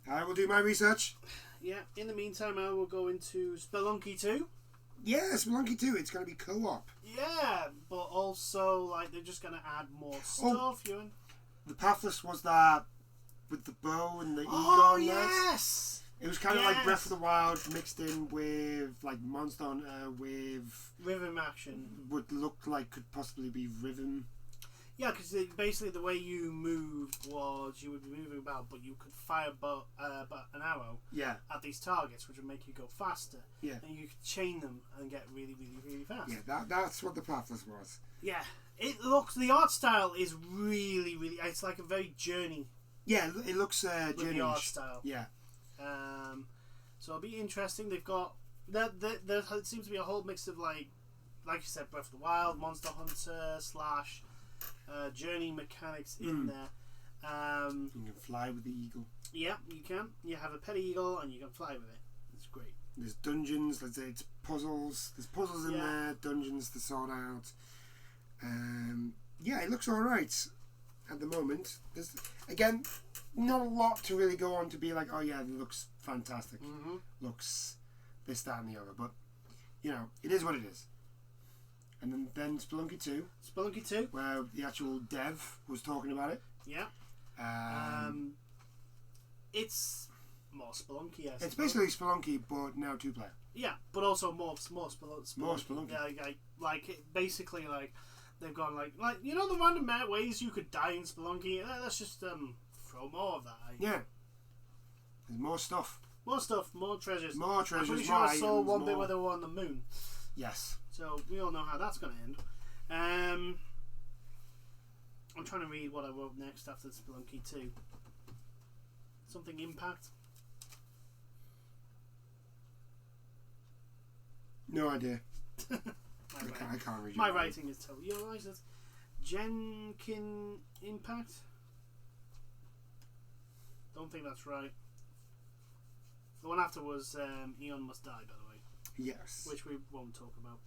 I will do my research. Yeah. In the meantime, I will go into Spelunky 2. Yeah, Spelunky 2. It's going to be co-op. Yeah, but also like they're just going to add more stuff. Ewan. The Pathless was that with the bow and the eagle. Oh yes. It was kind of like Breath of the Wild mixed in with like Monster Hunter with rhythm action. Would look like could possibly be rhythm. Yeah, because basically the way you moved was you would be moving about, but you could fire an arrow at these targets, which would make you go faster. Yeah. And you could chain them and get really, really, really fast. Yeah, that's what the Pathless was. Yeah. The art style is really, really, it's like a very Journey. Yeah, it looks Journey-ish. With the art style. Yeah. So it'll be interesting. They've got, there seems to be a whole mix of like you said, Breath of the Wild, Monster Hunter / Journey mechanics in there. You can fly with the eagle. Yeah, you can. You have a pet eagle and you can fly with it. It's great. There's dungeons. It's puzzles. There's puzzles in there. Dungeons to sort out. Yeah, it looks all right at the moment. There's again not a lot to really go on to be like, oh yeah, it looks fantastic. Looks this, that, and the other. But you know, it is what it is. And then Spelunky 2. Spelunky 2. Where the actual dev was talking about it. Yeah. It's more Spelunky, I suppose. It's basically Spelunky, but now 2-player. Yeah, but also more Spelunky. More Spelunky. Yeah, basically, they've gone like you know the random ways you could die in Spelunky? Let's just throw more of that. Yeah. There's more stuff. More stuff, more treasures. More treasures, I'm pretty more sure I saw items, one bit where they were on the moon. Yes. So we all know how that's going to end. I'm trying to read what I wrote next after Spelunky 2. Something Impact? No idea. I can't read my writing is terrible. You realise that Genkin Impact? Don't think that's right. The one after was Eon Must Die, by the way. Yes. Which we won't talk about.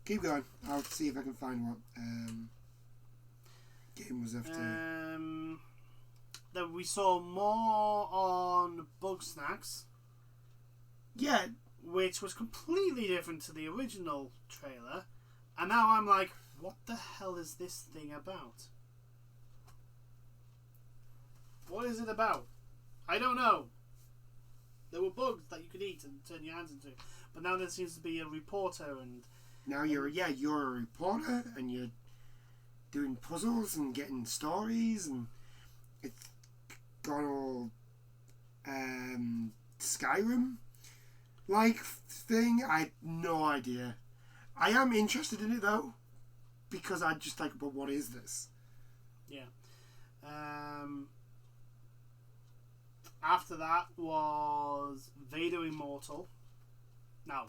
Keep going. I'll see if I can find what game was after. Then we saw more on Bugsnax. Yeah. Which was completely different to the original trailer. And now I'm like, what the hell is this thing about? What is it about? I don't know. There were bugs that you could eat and turn your hands into. But now there seems to be a reporter and... Now you're a reporter and you're doing puzzles and getting stories and it's got all Skyrim like thing. I had no idea. I am interested in it though because I just like, but what is this? Yeah. After that was Vader Immortal. Now,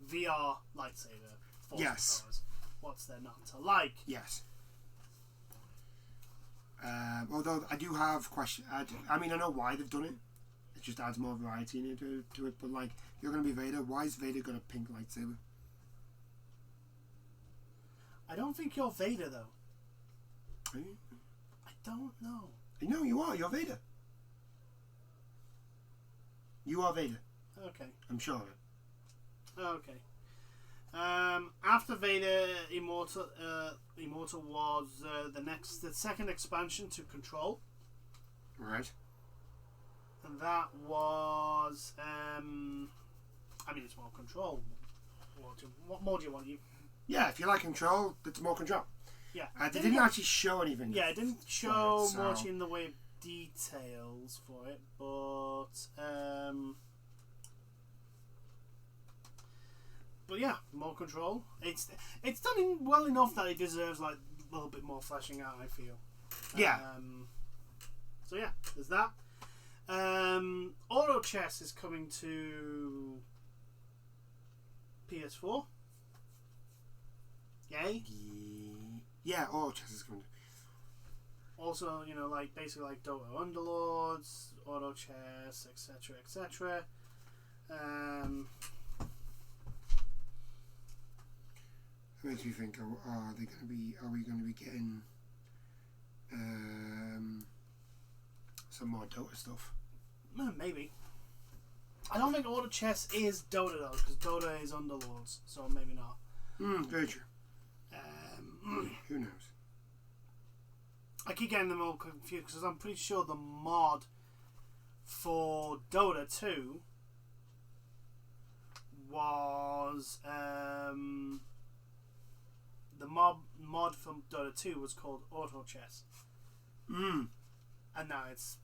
VR lightsaber. Yes. Powers. What's there not to like? Yes. Although I do have questions. I mean, I know why they've done it. It just adds more variety into it. But like, you're going to be Vader. Why is Vader got a pink lightsaber? I don't think you're Vader though. Are you? I don't know. No, you are. You're Vader. You are Vader. Okay. I'm sure of it. Okay. After Vader Immortal was the second expansion to Control. Right. And that was I mean it's more Control. What more do you want? Yeah, if you like Control, it's more Control. Yeah. They didn't actually show anything. Yeah, it didn't show so. much in the way of details for it, but yeah, more Control. It's done well enough that it deserves like a little bit more fleshing out, I feel. Yeah. So yeah, there's that. Auto Chess is coming to PS4. Yay. Yeah, Auto Chess is coming. Also, like basically like Dota Underlords, Auto Chess, etc., etc. It makes me think: are we going to be getting some more Dota stuff? Maybe. I don't think Auto Chess is Dota though, because Dota is Underlords, so maybe not. Very true. Who knows? I keep getting them all confused because I'm pretty sure the mod for Dota 2 was the mod from Dota 2 was called Auto Chess. And now it's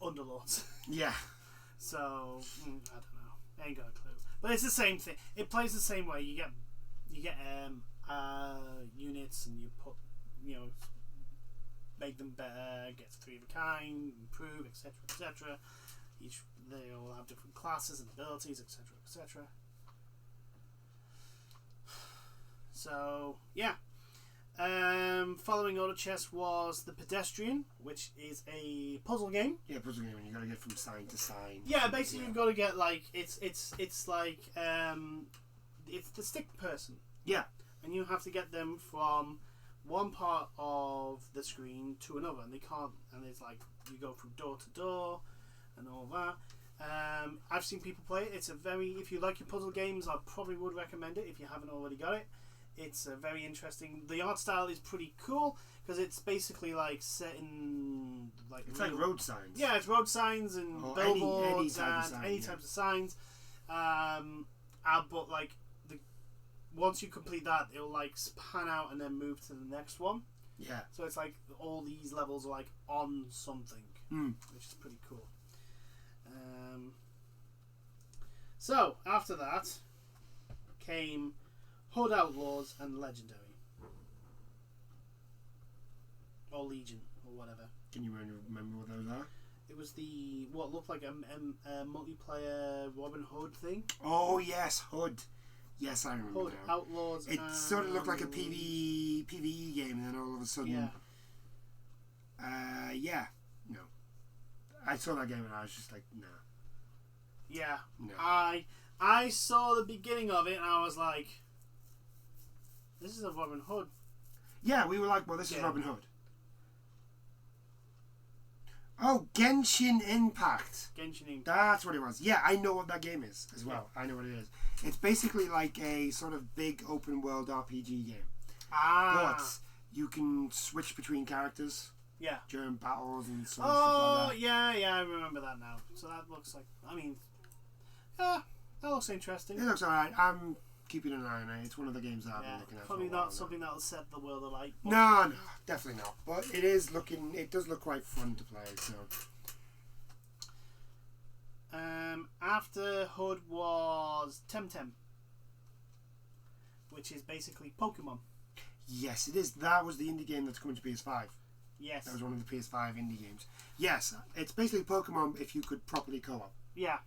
Underlords. Yeah. So I don't know. I ain't got a clue. But it's the same thing. It plays the same way. You get units and you put make them better, get 3 of a kind, improve, etc., etc. They all have different classes and abilities, etc., etc. So yeah. Following Auto Chess was the Pedestrian, which is a puzzle game. Yeah, puzzle game. You got to get from sign to sign. Yeah, basically you've got to get like it's like it's the stick person. Yeah. And you have to get them from one part of the screen to another, and they can't. And it's like you go from door to door, and all that. I've seen people play it. It's if you like your puzzle games, I probably would recommend it if you haven't already got it. It's very interesting. The art style is pretty cool because it's basically like set in like it's like road signs. Yeah, it's road signs and or billboards any types of signs. But like once you complete that, it'll like pan out and then move to the next one. Yeah. So it's like all these levels are like on something, which is pretty cool. So after that came Hood Outlaws and Legendary. Or Legion, or whatever. Can you remember what those are? It was what looked like a multiplayer Robin Hood thing. Oh yes, Hood. Yes, I remember Hood now. Outlaws. It sort of looked like a PvE game, and then all of a sudden... Yeah. Yeah. No. I saw that game and I was just like, nah. Yeah. No. I saw the beginning of it and I was like, this is a Robin Hood. Yeah, we were like, well, this is Yeah. Robin Hood. Oh, Genshin Impact. Genshin Impact. That's what it was. Yeah, I know what that game is as well. I know what it is. It's basically like a sort of big open world RPG game. But you can switch between characters. Yeah. During battles and sort of stuff like that. Yeah, I remember that now. So that looks like, that looks interesting. It looks alright. I'm keeping an eye on it. It's one of the games that I've been looking at. Probably not something that'll set the world alight. No, definitely not. But it does look quite fun to play, so. After Hood was Temtem, which is basically Pokemon. Yes, it is. That was the indie game that's coming to PS5. Yes. That was one of the PS5 indie games. Yes, it's basically Pokemon if you could properly co-op. Yeah.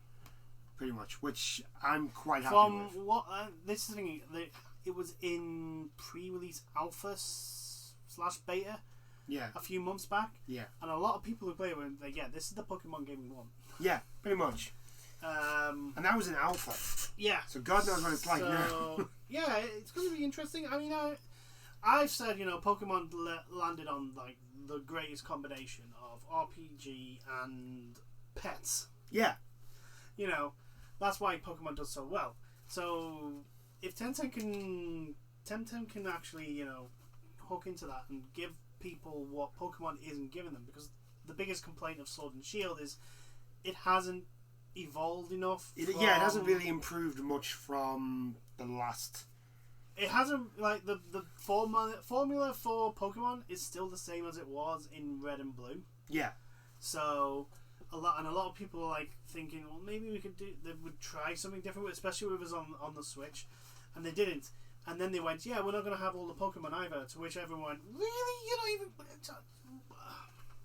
Pretty much, which I'm quite happy From with. what this is the thing, it was in pre-release alpha / beta. Yeah. A few months back. Yeah. And a lot of people who play it were like, yeah, this is the Pokemon game we want. Yeah, pretty much. And that was an alpha. Yeah. So God knows what it's like now. Yeah, it's going to be interesting. I mean, I've said, Pokemon landed on like the greatest combination of RPG and pets. Yeah. That's why Pokemon does so well. So if Temtem can actually, hook into that and give people what Pokemon isn't giving them, because the biggest complaint of Sword and Shield is it hasn't evolved enough. It hasn't really improved much from the last. It hasn't, like, the formula for Pokemon is still the same as it was in Red and Blue. Yeah. So a lot of people are like thinking, well, maybe they would try something different, especially when it was on the Switch, and they didn't. And then they went, yeah, we're not going to have all the Pokemon either. To which everyone went, really? You're not even.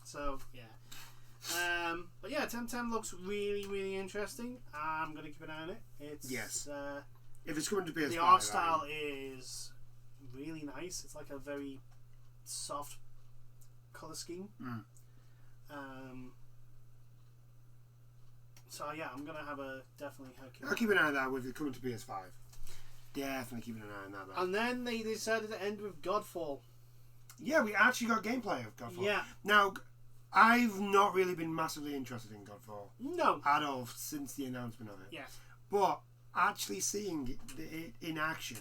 So yeah. But yeah, Temtem looks really, really interesting. I'm going to keep an eye on it. Yes. If it's coming to PS5, the art style is really nice. It's like a very soft color scheme. So yeah, I'm gonna have I'll keep an eye on that with it coming to PS5. Definitely keeping an eye on that. And then they decided to end with Godfall. Yeah, we actually got gameplay of Godfall. Yeah. Now, I've not really been massively interested in Godfall. No. At all since the announcement of it. Yeah. But actually seeing it in action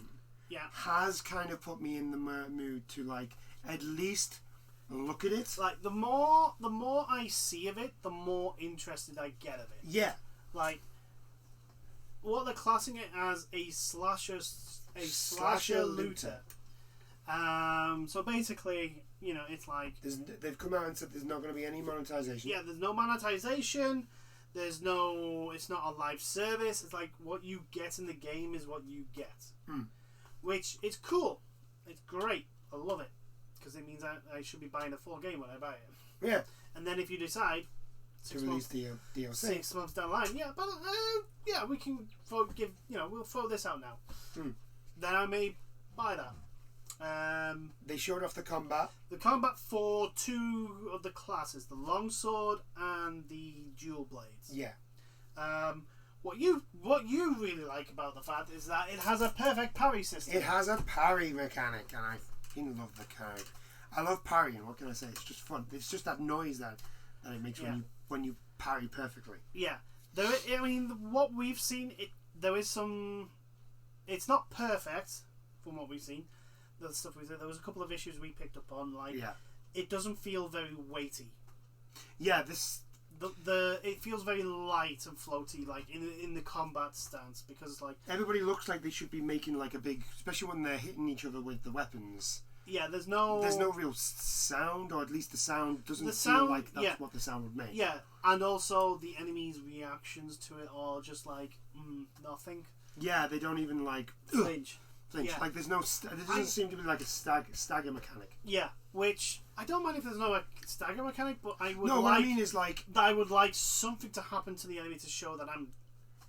has kind of put me in the mood to like at least look at it. Like the more I see of it, the more interested I get of it. Yeah. Like what they're classing it as a slasher looter. So basically, it's like they've come out and said there's not going to be any monetization. Yeah, there's no monetization. It's not a live service. It's like what you get in the game is what you get. Which it's cool. It's great. I love it. Because it means I should be buying the full game when I buy it. Yeah. And then if you decide to release the DLC 6 months down the line, we can we'll throw this out now. Then I may buy that. They showed off the combat. The combat for 2 of the classes, the longsword and the dual blades. Yeah. What you really like about the fact is that it has a perfect parry system. It has a parry mechanic, and I fucking love the parry. I love parrying. What can I say? It's just fun. It's just that noise that it makes when you parry perfectly. Yeah. What we've seen, there is some. It's not perfect from what we've seen. The stuff we said, there was a couple of issues we picked up on. Like, it doesn't feel very weighty. Yeah, this. It feels very light and floaty, like in the combat stance, because like everybody looks like they should be making like a big, especially when they're hitting each other with the weapons. Yeah, there's no real sound, or at least the sound doesn't feel like that's what the sound would make. Yeah, and also the enemies' reactions to it are just like nothing. Yeah, they don't even like flinch. Yeah. Like there doesn't seem to be like a stagger mechanic. Yeah, which I don't mind if there's no stagger mechanic, but I would. No, what I mean is like I would like something to happen to the enemy to show that I'm,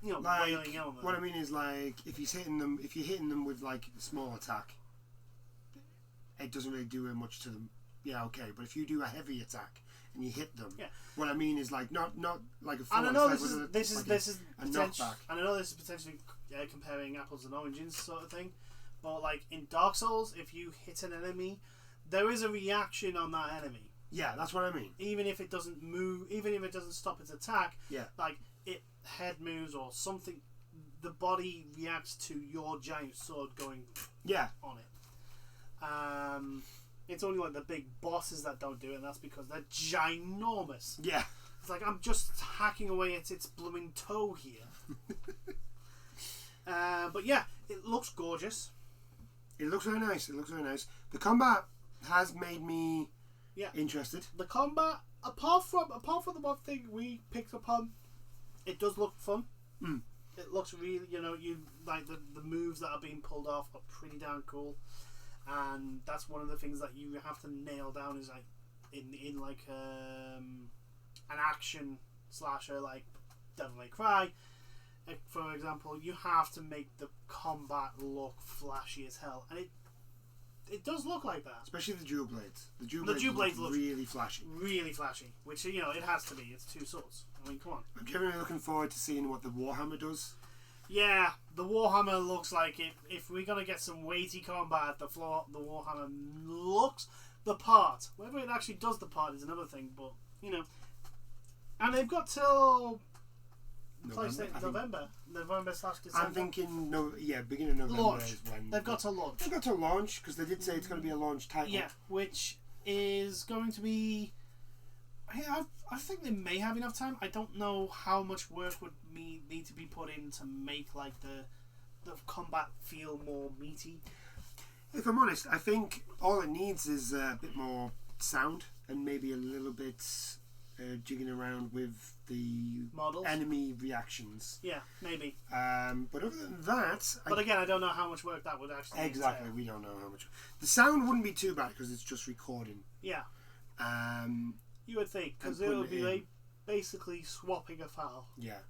wailing on them. What I mean is like if you're hitting them with like a small attack, it doesn't really do much to them. Yeah, okay, but if you do a heavy attack and you hit them. Yeah. What I mean is like not like a full And I know this is a knockback. And I know this is potentially comparing apples and oranges sort of thing, but like in Dark Souls, if you hit an enemy, there is a reaction on that enemy. Yeah, that's what I mean. Even if it doesn't move, even if it doesn't stop its attack, yeah, like it head moves or something, the body reacts to your giant sword going on it. It's only like the big bosses that don't do it, and that's because they're ginormous. Yeah. It's like I'm just hacking away at its blooming toe here. But yeah, it looks gorgeous. It looks very nice. The combat has made me interested. The combat, apart from the one thing we picked up on, it does look fun. Mm. It looks really, you like the moves that are being pulled off are pretty damn cool, and that's one of the things that you have to nail down is like in like an action slasher like Devil May Cry, for example. You have to make the combat look flashy as hell, and it does look like that. Especially the dual blades. The dual blades look really flashy. Really flashy, which it has to be. It's two swords. I mean, come on. I'm genuinely looking forward to seeing what the Warhammer does. Yeah, the Warhammer looks like it. If we're gonna get some weighty combat at the floor, the Warhammer looks the part. Whether it actually does the part is another thing, but and they've got till November / December. I'm thinking beginning of November launch. Is when they've got to launch. They've got to launch because they did say it's going to be a launch title. Yeah, which is going to be. I think they may have enough time. I don't know how much work would need to be put in to make like the combat feel more meaty. If I'm honest, I think all it needs is a bit more sound and maybe a little bit jigging around with the models, enemy reactions. Yeah, maybe. But other than that, again, I don't know how much work that would actually. Exactly, we don't know how much. The sound wouldn't be too bad because it's just recording. Yeah. You would think, because it would be like basically swapping a file. Yeah,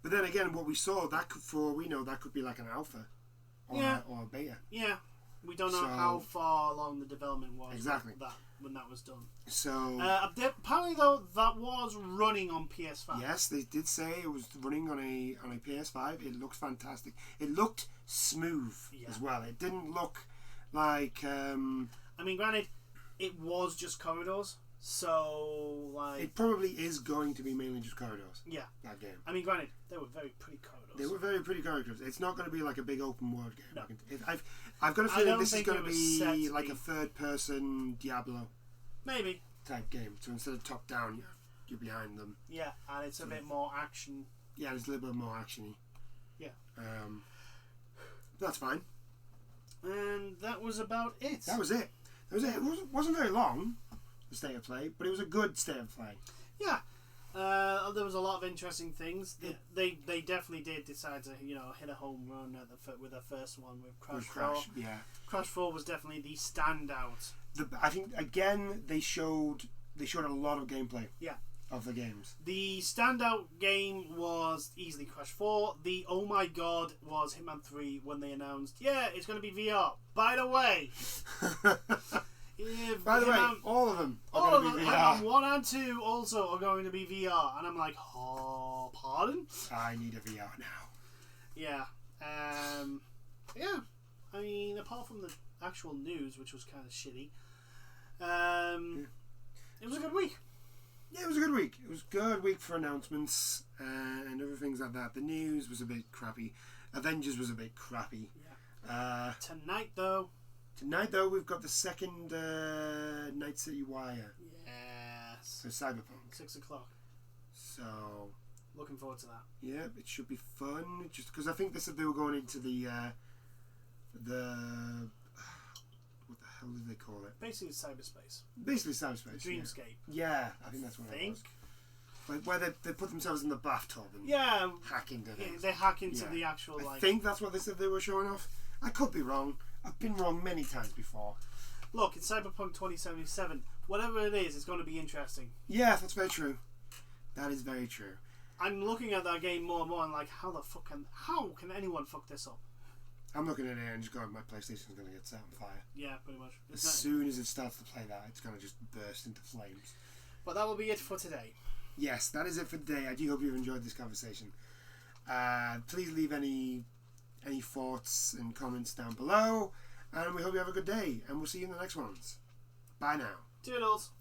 but then again, what we saw that could be like an alpha, or a beta. Yeah, we don't know how far along the development was. Exactly. When that was done. So apparently, though, that was running on PS5. Yes, they did say it was running on a PS5. It looked fantastic. It looked smooth as well. It didn't look like. I mean, granted, it was just corridors. So, like... It probably is going to be mainly just corridors. Yeah. That game. I mean, granted, they were very pretty corridors. They were very pretty corridors. It's not going to be like a big open world game. No. I've got a feeling this is going to be like a third-person Diablo. Maybe. Type game. So instead of top-down, you're behind them. Yeah, and it's a bit more action. Yeah, it's a little bit more action-y. Yeah. That's fine. And that was about it. That was it. It wasn't very long. The state of play, but it was a good state of play. Yeah, there was a lot of interesting things. They definitely did decide to hit a home run with their first one with Crash 4. Yeah, Crash 4 was definitely the standout. I think again they showed a lot of gameplay. Yeah. Of the games. The standout game was easily Crash 4. The oh my god was Hitman 3 when they announced it's going to be VR. By the way. By the way, all of them are going to be VR. 1 and 2 also are going to be VR, and I'm like, oh, pardon? I need a VR now. Yeah. Yeah. I mean, apart from the actual news, which was kind of shitty, it was a good week. Yeah, it was a good week. It was a good week for announcements and other things like that. The news was a bit crappy. Avengers was a bit crappy. Yeah. Tonight, though, we've got the second Night City Wire. Yes. For Cyberpunk. 6 o'clock. So... Looking forward to that. Yeah, it should be fun. Just because I think they said they were going into the... what the hell did they call it? Basically cyberspace. Dreamscape. Yeah, I think that's what it was. Like where they put themselves in the bathtub and hack into things. They hack into the actual... I think that's what they said they were showing off. I could be wrong. I've been wrong many times before. Look, it's Cyberpunk 2077. Whatever it is, it's going to be interesting. Yeah, that's very true. That is very true. I'm looking at that game more and more and like, how can anyone fuck this up? I'm looking at it and just going, my PlayStation's going to get set on fire. Yeah, pretty much. As soon as it starts to play that, it's going to just burst into flames. But that will be it for today. Yes, that is it for today. I do hope you've enjoyed this conversation. Please leave any thoughts and comments down below. And we hope you have a good day. And we'll see you in the next ones. Bye now. Toodles.